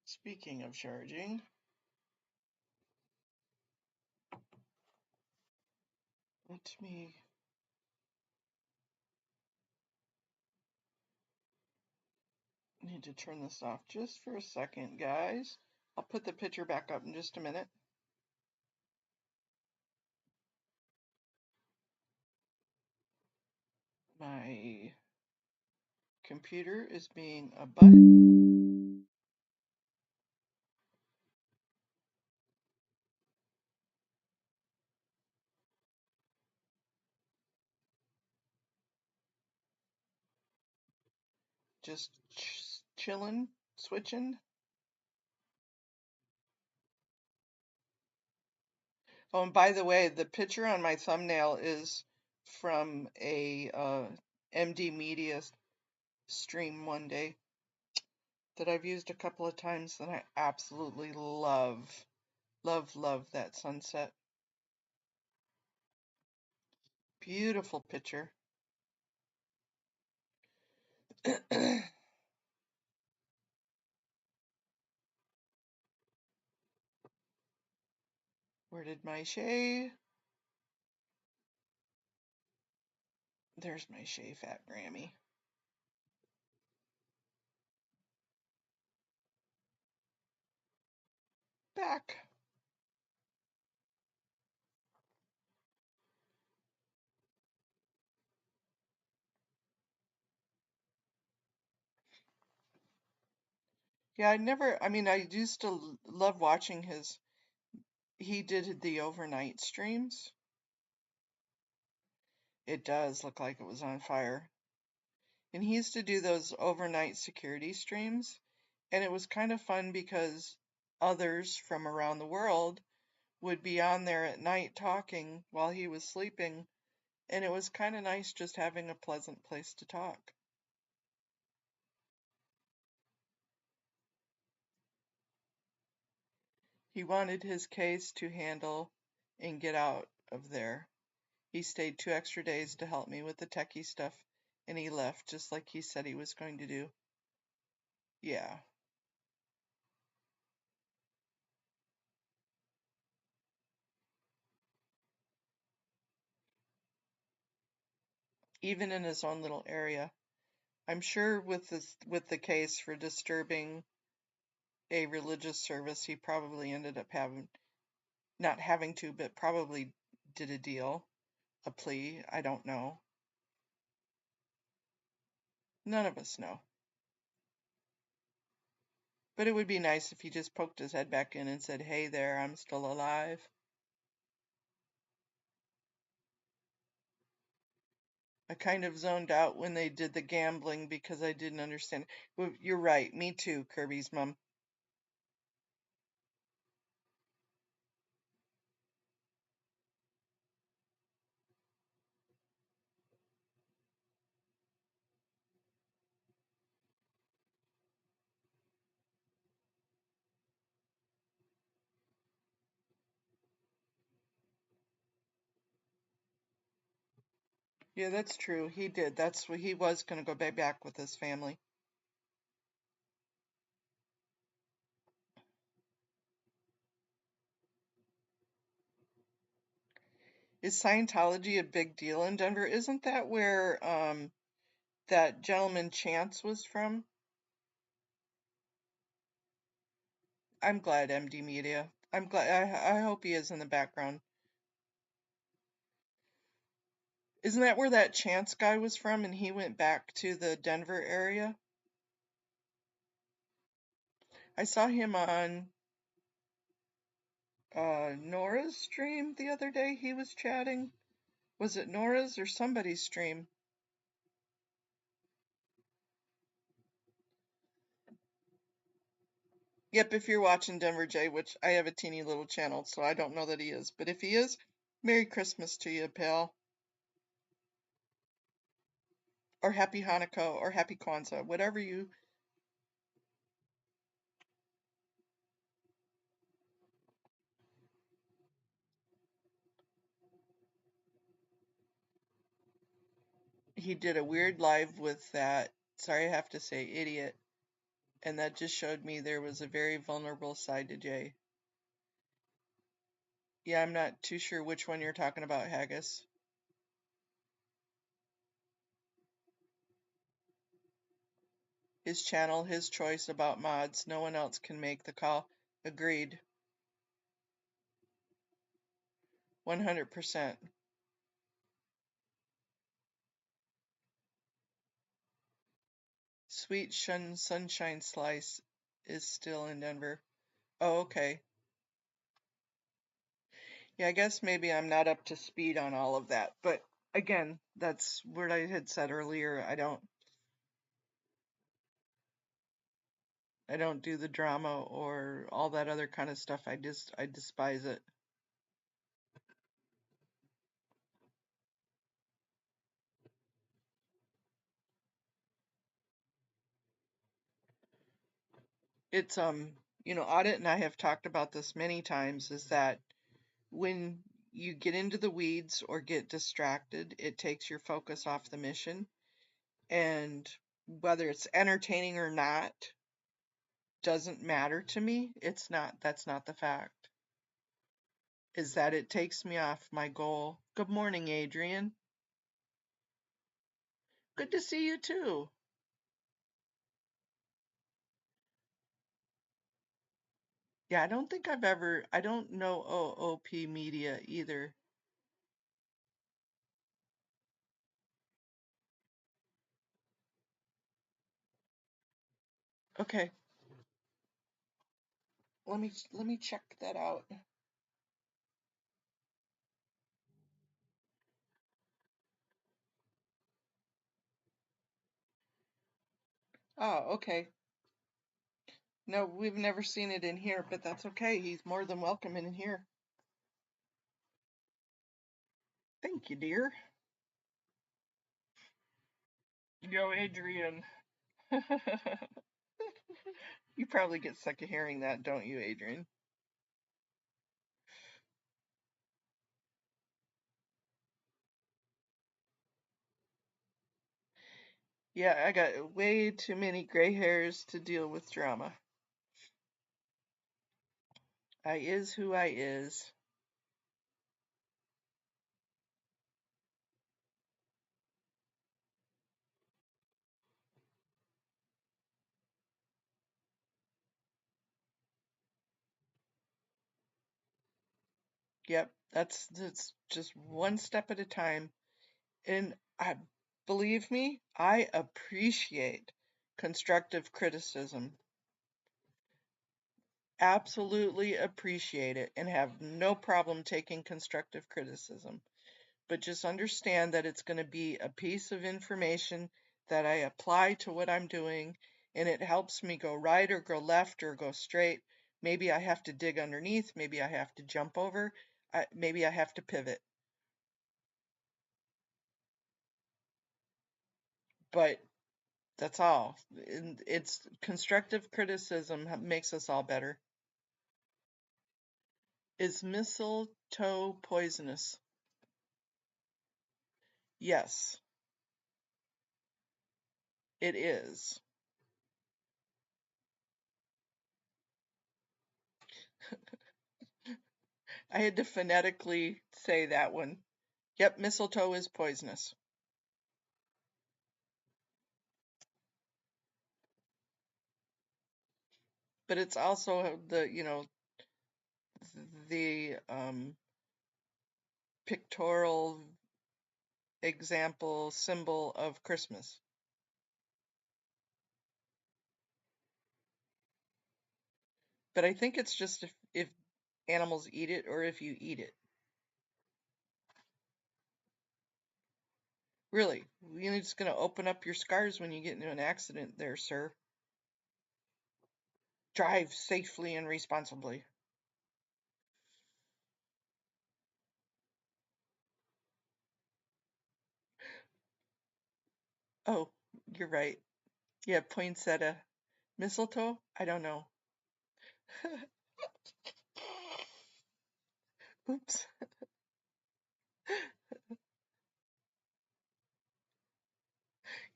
Speaking of charging, let me need to turn this off just for a second, guys. I'll put the picture back up in just a minute. My computer is being a butt. Just chilling, switching. Oh, and by the way, the picture on my thumbnail is from a MD Media stream one day that I've used a couple of times that I absolutely love. Love, love that sunset. Beautiful picture. Where did my Shay? There's my Shay Fat Grammy. Back. Yeah, I mean, I used to love watching he did the overnight streams. It does look like it was on fire. And he used to do those overnight security streams. And it was kind of fun because others from around the world would be on there at night talking while he was sleeping. And it was kind of nice just having a pleasant place to talk. He wanted his case to handle and get out of there. He stayed 2 extra days to help me with the techie stuff, and he left just like he said he was going to do. Yeah. Even in his own little area. I'm sure with the case for disturbing a religious service, he probably ended up not having to, but probably did a deal, a plea. I don't know. None of us know. But it would be nice if he just poked his head back in and said, "Hey there, I'm still alive." I kind of zoned out when they did the gambling because I didn't understand. Well, you're right. Me too, Kirby's mom. Yeah, that's true. He did. That's what he was going to go back with his family. Is Scientology a big deal in Denver? Isn't that where that gentleman Chance was from? I'm glad MD Media. I'm glad. I hope he is in the background. Isn't that where that Chance guy was from and he went back to the Denver area? I saw him on Nora's stream the other day. He was chatting. Was it Nora's or somebody's stream? Yep, if you're watching Denver J, which I have a teeny little channel, so I don't know that he is. But if he is, Merry Christmas to you, pal. Or Happy Hanukkah or Happy Kwanzaa, whatever you. He did a weird live with that, sorry I have to say, idiot. And that just showed me there was a very vulnerable side to Jay. Yeah, I'm not too sure which one you're talking about, Haggis. His channel, his choice about mods. No one else can make the call. Agreed. 100%. Sweet Sunshine Slice is still in Denver. Oh, okay. Yeah, I guess maybe I'm not up to speed on all of that. But again, that's what I had said earlier. I don't do the drama or all that other kind of stuff. I despise it. It's Audit and I have talked about this many times, is that when you get into the weeds or get distracted, it takes your focus off the mission. And whether it's entertaining or not doesn't matter to me. That's not the fact. Is that it takes me off my goal. Good morning, Adrian. Good to see you too. Yeah, I don't know OOP Media either. Okay, let me check that out. Oh, okay. No, we've never seen it in here, but that's okay. He's more than welcome in here. Thank you, dear. Yo, Adrian. You probably get sick of hearing that, don't you, Adrian? Yeah, I got way too many gray hairs to deal with drama. I is who I is. Yep, that's just one step at a time. And I believe me, I appreciate constructive criticism. Absolutely appreciate it and have no problem taking constructive criticism. But just understand that it's going to be a piece of information that I apply to what I'm doing, and it helps me go right or go left or go straight. Maybe I have to dig underneath, maybe I have to jump over, maybe I have to pivot. But that's all. And it's constructive criticism makes us all better. Is mistletoe poisonous? Yes, it is. I had to phonetically say that one. Yep, mistletoe is poisonous. But it's also the pictorial example symbol of Christmas. But I think it's just if animals eat it or if you eat it. Really, you're just going to open up your scars when you get into an accident there, sir. Drive safely and responsibly. Oh, you're right. Yeah, poinsettia. Mistletoe? I don't know. Oops.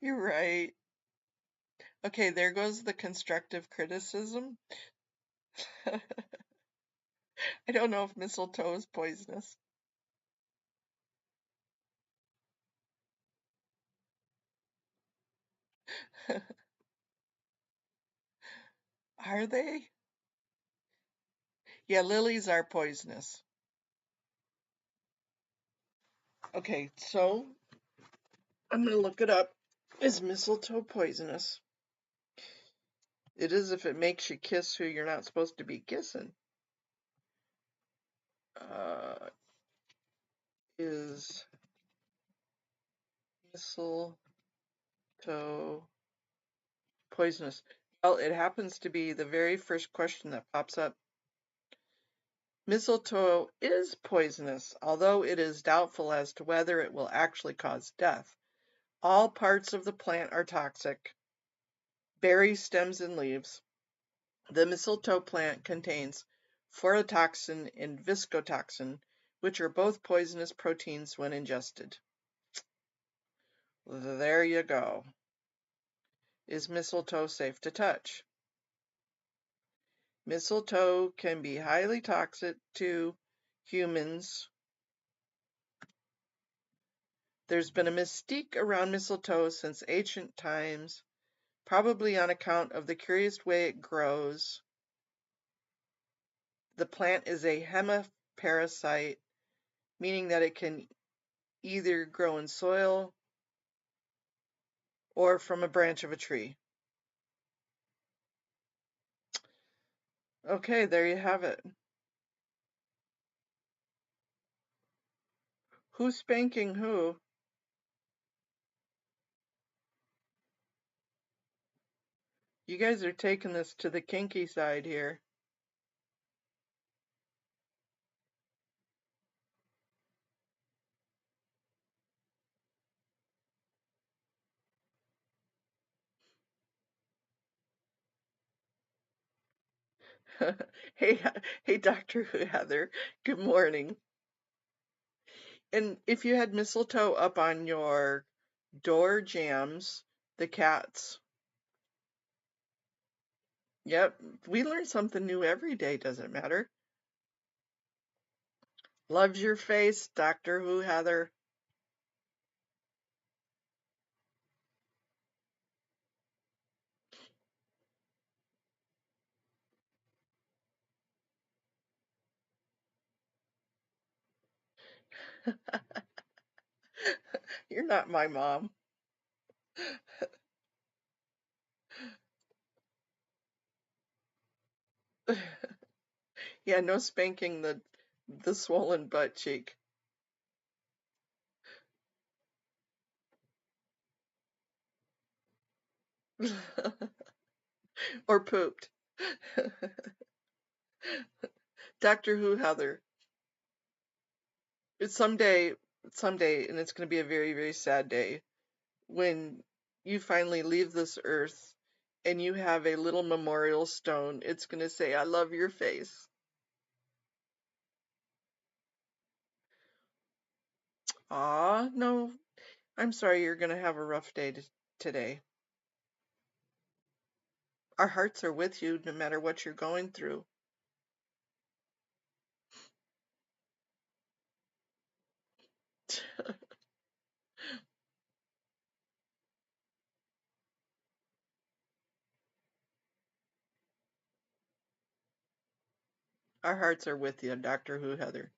You're right. Okay, there goes the constructive criticism. I don't know if mistletoe is poisonous. Are they? Yeah, lilies are poisonous. Okay, so I'm gonna look it up. Is mistletoe poisonous? It is if it makes you kiss who you're not supposed to be kissing. Is mistletoe poisonous? Well, it happens to be the very first question that pops up. Mistletoe is poisonous, although it is doubtful as to whether it will actually cause death. All parts of the plant are toxic: berries, stems, and leaves. The mistletoe plant contains phototoxin and viscotoxin, which are both poisonous proteins when ingested. There you go. Is mistletoe safe to touch? Mistletoe can be highly toxic to humans. There's been a mystique around mistletoe since ancient times, probably on account of the curious way it grows. The plant is a hemiparasite, meaning that it can either grow in soil or from a branch of a tree. Okay, there you have it. Who's spanking who? You guys are taking this to the kinky side here. Hey, hey, Dr. Heather. Good morning. And if you had mistletoe up on your door jams, the cats. Yep, we learn something new every day, doesn't matter. Loves your face, Doctor Who Heather. You're not my mom. Yeah, no spanking the swollen butt cheek. Or pooped. Doctor Who Heather. It's someday, and it's going to be a very, very sad day when you finally leave this earth and you have a little memorial stone. It's going to say, I love your face. Aw, no, I'm sorry you're going to have a rough day today. Our hearts are with you no matter what you're going through. Our hearts are with you, Doctor Who Heather.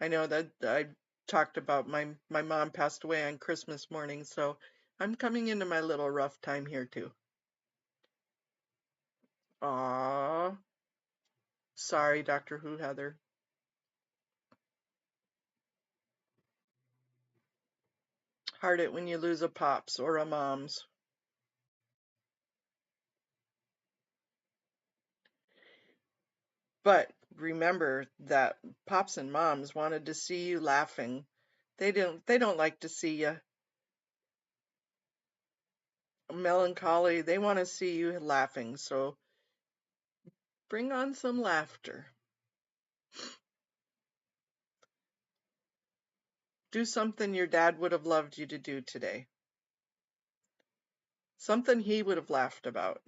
I know that I talked about my mom passed away on Christmas morning, so I'm coming into my little rough time here too. Aw, sorry, Doctor Who Heather. Hard it when you lose a pops or a mom's. But remember that pops and moms wanted to see you laughing. They don't like to see you melancholy. They want to see you laughing. So bring on some laughter. Do something your dad would have loved you to do today. Something he would have laughed about.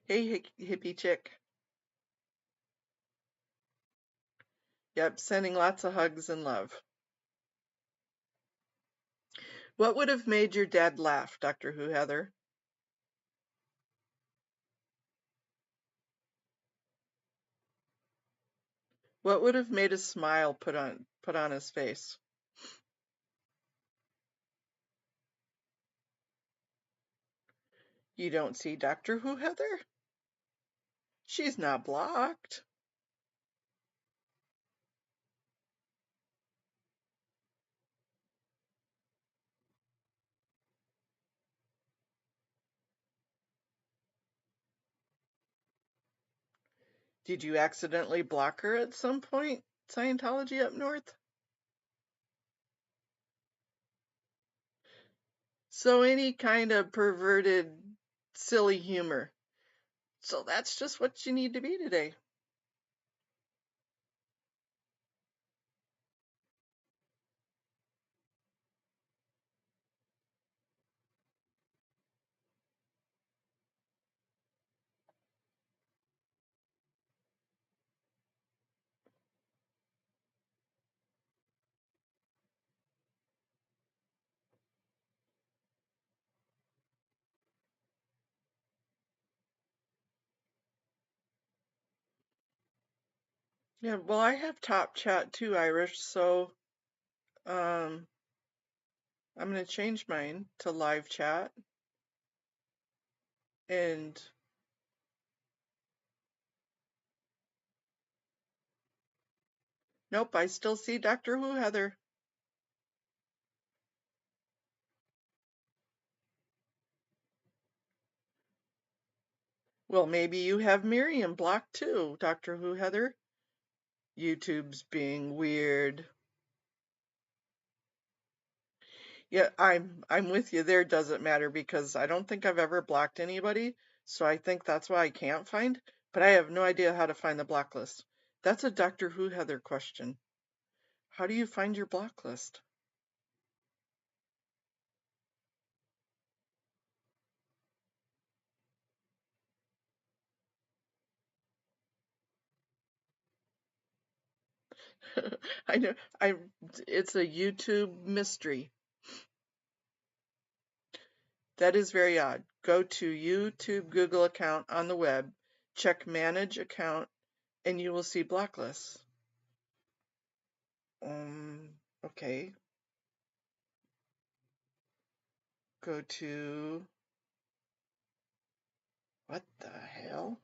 Hey, hippie chick. Yep, sending lots of hugs and love. What would have made your dad laugh, Doctor Who Heather? What would have made a smile put on his face? You don't see Doctor Who Heather? She's not blocked. Did you accidentally block her at some point, Scientology up north? So any kind of perverted, silly humor. So that's just what you need to be today. Yeah, well, I have top chat too, Irish, so I'm going to change mine to live chat. And nope, I still see Doctor Who Heather. Well, maybe you have Miriam blocked too, Doctor Who Heather. YouTube's being weird. Yeah, I'm with you there. Doesn't matter because I don't think I've ever blocked anybody, so I think that's why I can't find, but I have no idea how to find the block list. That's a Doctor Who Heather question. How do you find your block list? I know it's a YouTube mystery. That is very odd. Go to YouTube Google account on the web, check manage account, and you will see block lists. Okay. Go to, what the hell?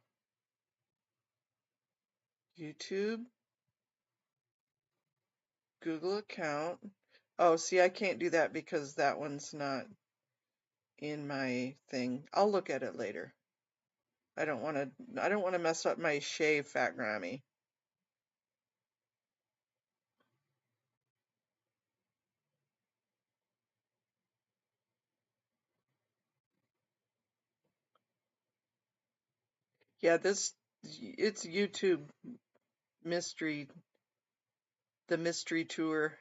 YouTube, Google account. Oh, see, I can't do that because that one's not in my thing. I'll look at it later. I don't want to mess up my shave, Fat Grammy. Yeah, it's YouTube mystery, the mystery tour.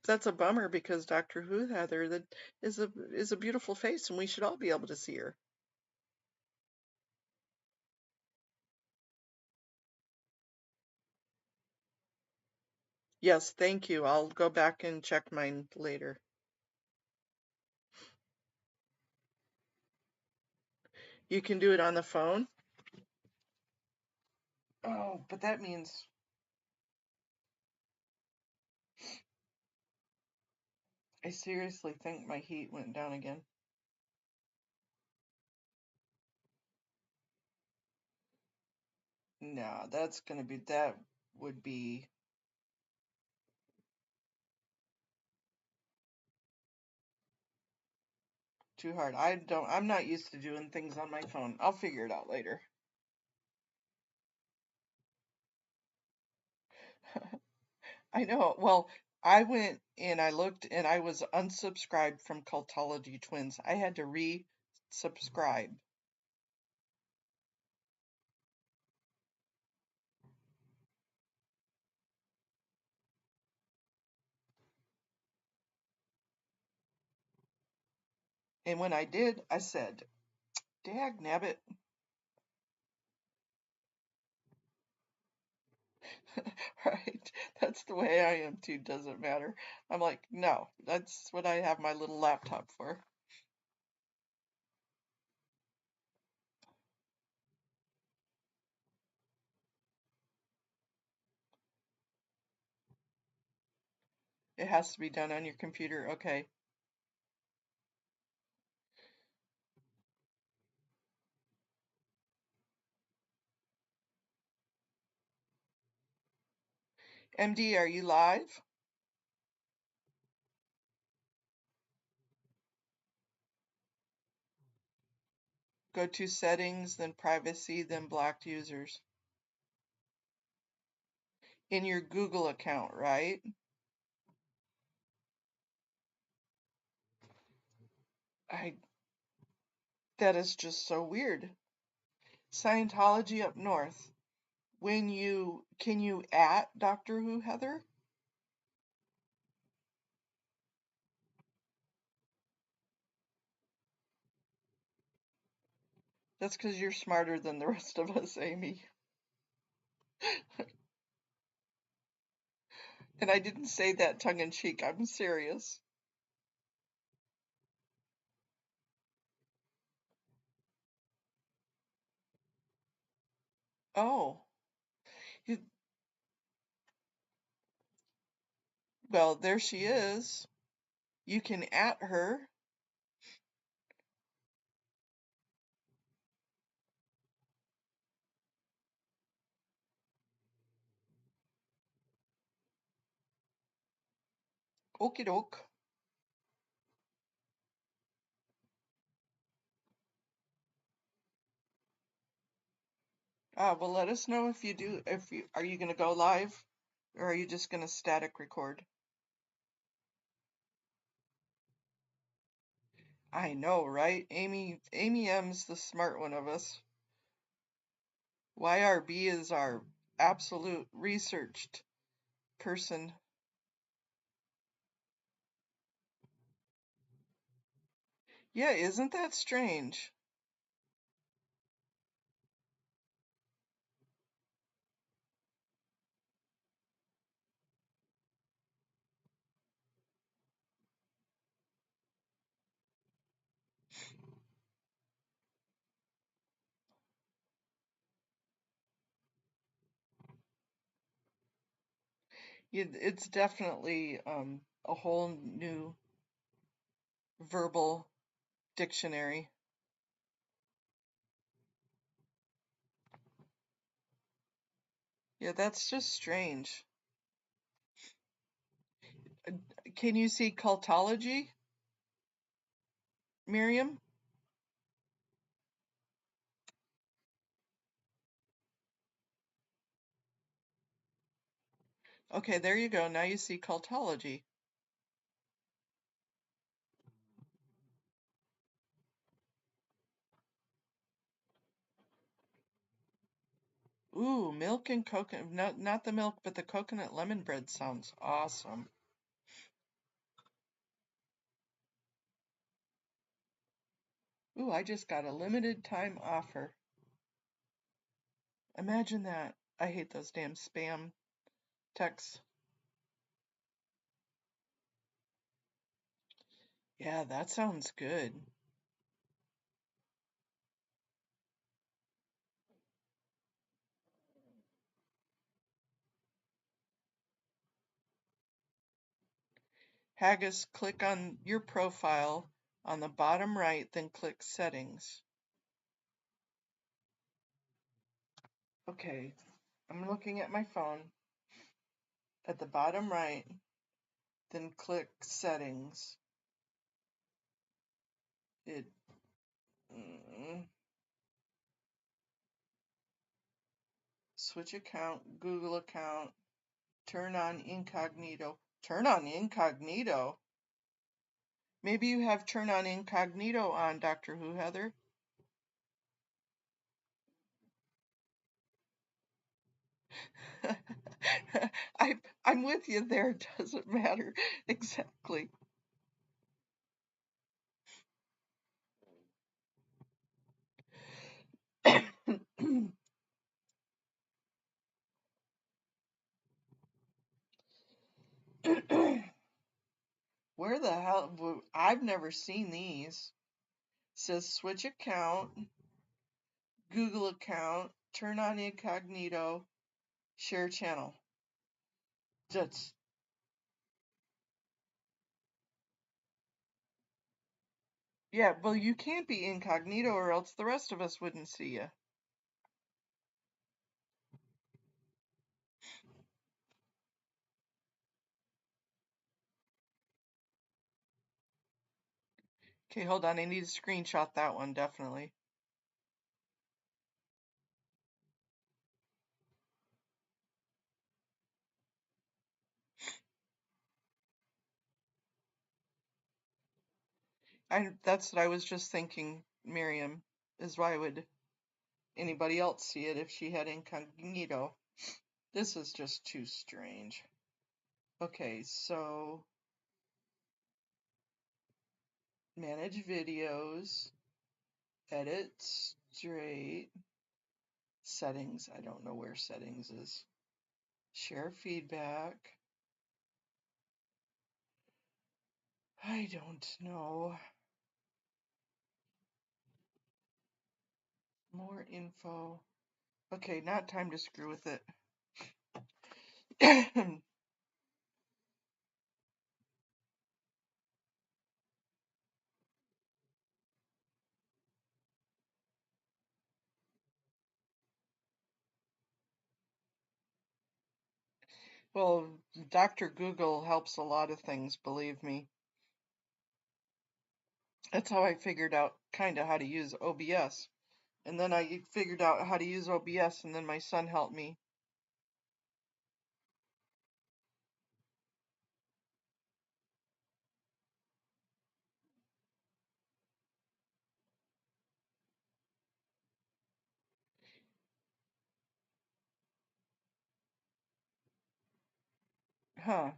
That's a bummer because Doctor Who Heather that is a beautiful face and we should all be able to see her. Yes, thank you. I'll go back and check mine later. You can do it on the phone? Oh, but that means I seriously think my heat went down again. No, that would be too hard. I'm not used to doing things on my phone. I'll figure it out later. I know. Well, I went and I looked and I was unsubscribed from Cultology Twins. I had to re-subscribe. And when I did, I said, dag nabbit. Right. That's the way I am too. Doesn't matter. I'm like, no, that's what I have my little laptop for. It has to be done on your computer. Okay. MD, are you live? Go to settings, then privacy, then blocked users. In your Google account, right? I That is just so weird. Scientology up north. Can you at Doctor Who Heather? That's because you're smarter than the rest of us, Amy. And I didn't say that tongue in cheek. I'm serious. Oh, you, well, there she is. You can at her. Okie doke. Well, let us know if you do. Are you gonna go live, or are you just gonna static record? I know, right? Amy M's the smart one of us. YRB is our absolute researched person. Yeah, isn't that strange? It's definitely a whole new verbal dictionary. Yeah, that's just strange. Can you see cultology, Miriam? Okay, there you go. Now you see cultology. Ooh, milk and coconut. Not the milk, but the coconut lemon bread sounds awesome. Ooh, I just got a limited time offer. Imagine that. I hate those damn spam texts. Yeah, that sounds good. Haggis, click on your profile on the bottom right, then click settings. Okay, I'm looking at my phone. At the bottom right, then click settings. It switch account, Google account, turn on incognito. Turn on incognito? Maybe you have turn on incognito on, Doctor Who, Heather. I'm with you there. It doesn't matter exactly. Where the hell? I've never seen these. It says switch account, Google account, turn on incognito, share channel. That's yeah. Well, you can't be incognito, or else the rest of us wouldn't see you. Okay, hold on. I need to screenshot that one definitely. That's what I was just thinking, Miriam, is why would anybody else see it if she had incognito? This is just too strange. Okay, so manage videos, edit straight, settings. I don't know where settings is. Share feedback. I don't know. More info. Okay, not time to screw with it. Well, Dr. Google helps a lot of things, believe me. That's how I figured out kind of how to use OBS. And then I figured out how to use OBS, and then my son helped me. Huh.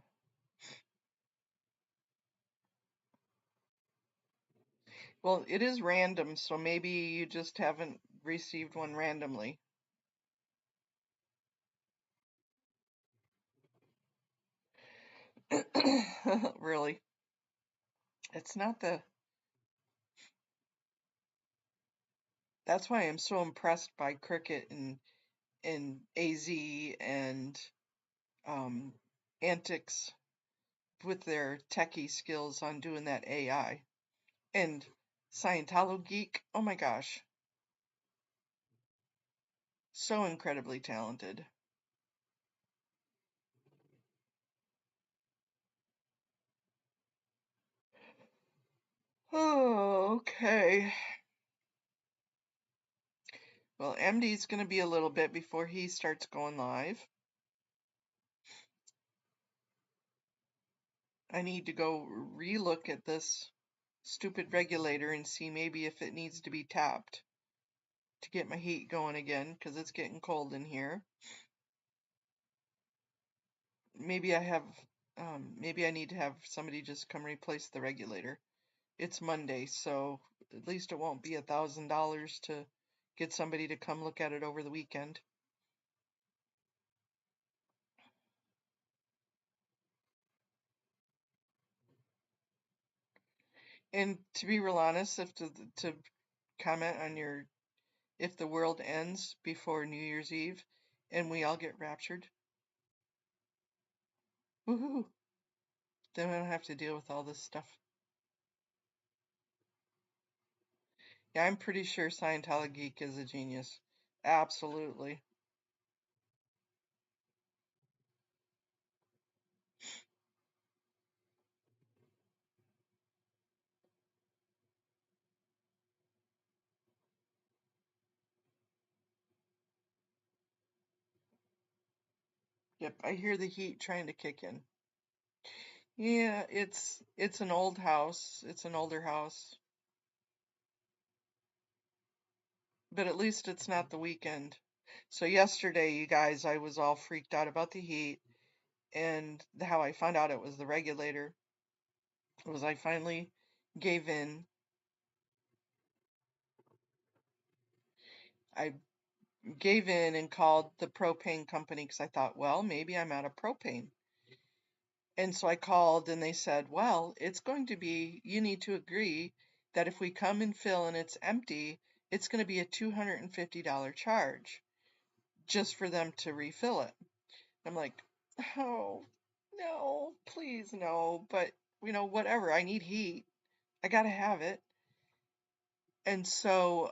Well, it is random, so maybe you just haven't received one randomly. Really. It's not the. That's why I'm so impressed by Cricket and AZ and um, Antics with their techie skills on doing that AI. And Scientolo Geek, oh my gosh, so incredibly talented. Oh, okay. Well, MD's going to be a little bit before he starts going live. I need to go relook at this stupid regulator and see maybe if it needs to be tapped to get my heat going again, because it's getting cold in here. Maybe maybe I need to have somebody just come replace the regulator. It's Monday, so at least it won't be $1,000 to get somebody to come look at it over the weekend. And to be real honest, if to comment on your, if the world ends before New Year's Eve and we all get raptured, woohoo, then we don't have to deal with all this stuff. Yeah, I'm pretty sure Scientology Geek is a genius. Absolutely. Yep, I hear the heat trying to kick in. Yeah, it's an old house. It's an older house. But at least it's not the weekend. So yesterday, you guys, I was all freaked out about the heat, and how I found out it was the regulator was I finally gave in. I gave in and called the propane company because I thought, well, maybe I'm out of propane. And so I called and they said, well, it's going to be, you need to agree that if we come and fill and it's empty, it's going to be a $250 charge just for them to refill it. I'm like, oh, no, please no. But, whatever. I need heat. I got to have it. And so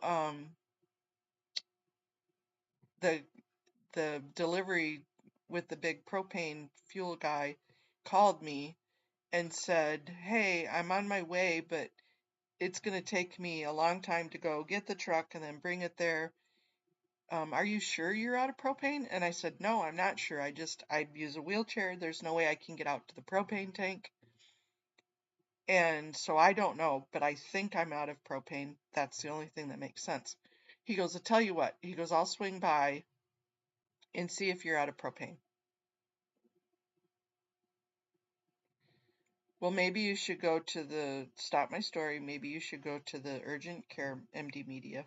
the delivery with the big propane fuel guy called me and said, hey, I'm on my way, but it's going to take me a long time to go get the truck and then bring it there. Are you sure you're out of propane? And I said, no, I'm not sure. I'd use a wheelchair. There's no way I can get out to the propane tank. And so I don't know, but I think I'm out of propane. That's the only thing that makes sense. He goes, I'll tell you what. He goes, I'll swing by and see if you're out of propane. Well, maybe you should go to stop my story. Maybe you should go to the urgent care MD Media.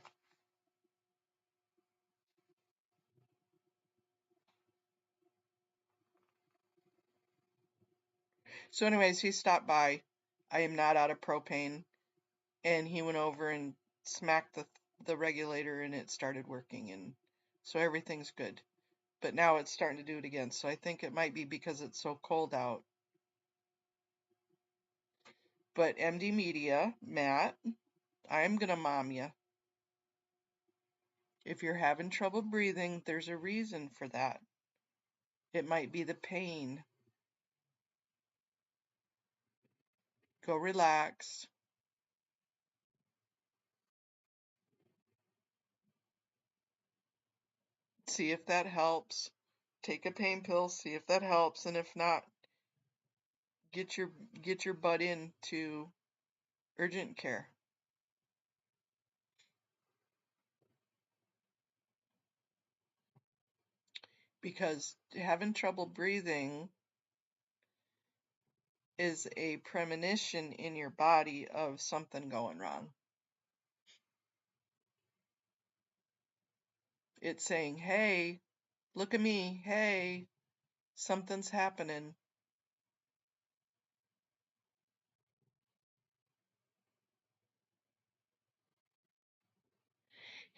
So anyways, he stopped by. I am not out of propane. And he went over and smacked the regulator and it started working. And so everything's good. But now it's starting to do it again. So I think it might be because it's so cold out. But MD Media, Matt, I'm going to mom you. If you're having trouble breathing, there's a reason for that. It might be the pain. Go relax. See if that helps. Take a pain pill, see if that helps, and if not, get your butt into urgent care. Because having trouble breathing is a premonition in your body of something going wrong. It's saying, hey, look at me, hey, something's happening.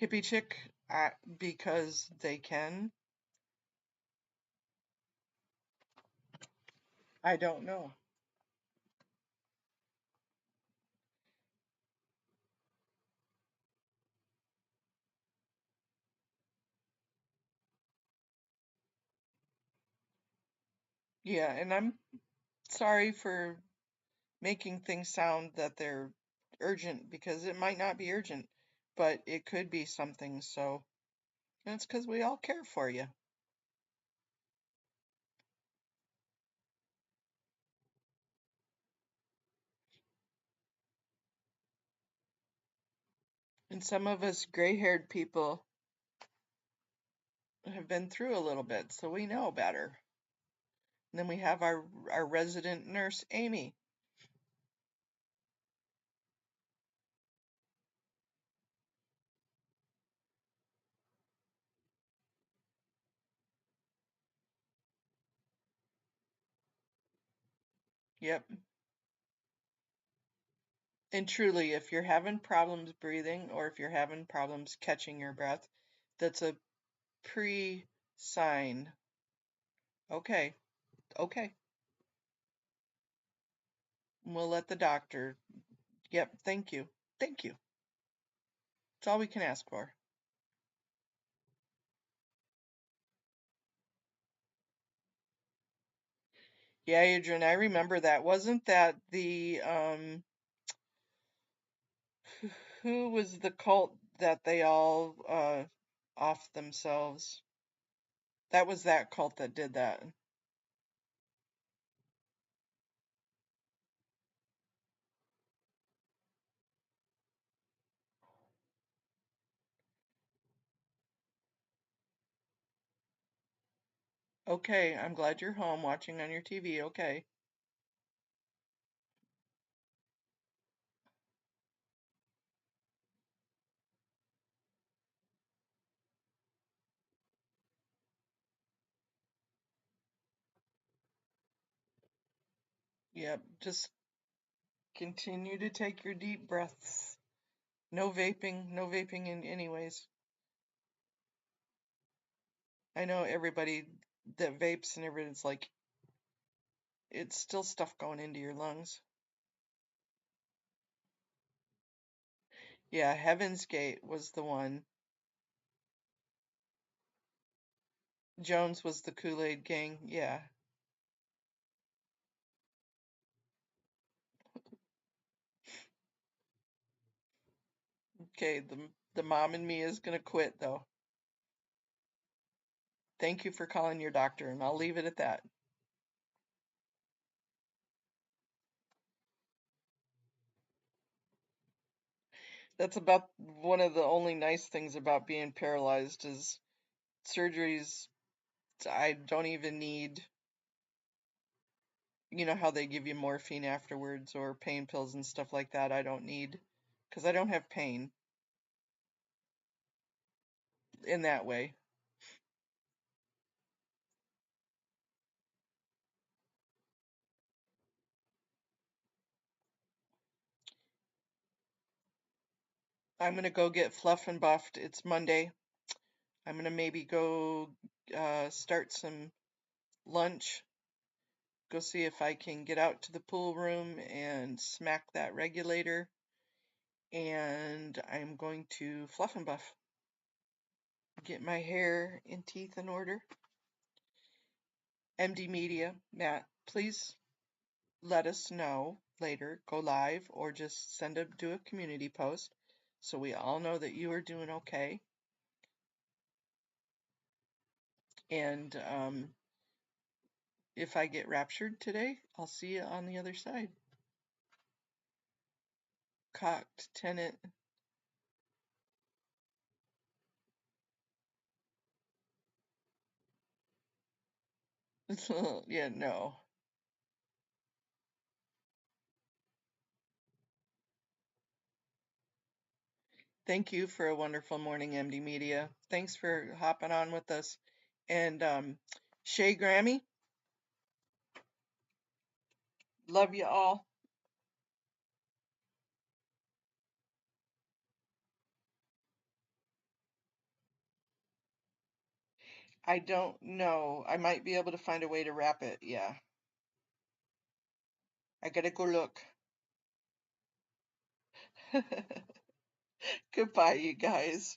Hippie chick, because they can. I don't know. Yeah, and I'm sorry for making things sound that they're urgent, because it might not be urgent, but it could be something. So that's because we all care for you. And some of us gray-haired people have been through a little bit, so we know better. And then we have our resident nurse, Amy. Yep. And truly, if you're having problems breathing or if you're having problems catching your breath, that's a pre-sign. Okay, okay. We'll let the doctor. Yep, thank you. Thank you. That's all we can ask for. Yeah, Adrian, I remember that. Wasn't that the who was the cult that they all off themselves? That was that cult that did that. Okay, I'm glad you're home watching on your TV. Okay. Yep, just continue to take your deep breaths. No vaping, no vaping in anyways. I know everybody that vapes and everybody's like, it's still stuff going into your lungs. Yeah, Heaven's Gate was the one. Jones was the Kool-Aid gang. Yeah. Okay, the mom in me is gonna quit though. Thank you for calling your doctor, and I'll leave it at that. That's about one of the only nice things about being paralyzed is surgeries. I don't even need, you know how they give you morphine afterwards or pain pills and stuff like that. I don't need, because I don't have pain in that way. I'm gonna go get fluff and buffed. It's Monday. I'm gonna maybe go start some lunch, go see if I can get out to the pool room and smack that regulator. And I'm going to fluff and buff, get my hair and teeth in order. MD Media, Matt, please let us know later, go live, or just do a community post so we all know that you are doing okay. And if I get raptured today, I'll see you on the other side. Cocked tenant. Yeah, no. Thank you for a wonderful morning, MD Media. Thanks for hopping on with us. And Shay Grammy, love you all. I don't know. I might be able to find a way to wrap it. Yeah. I gotta go look. Goodbye, you guys.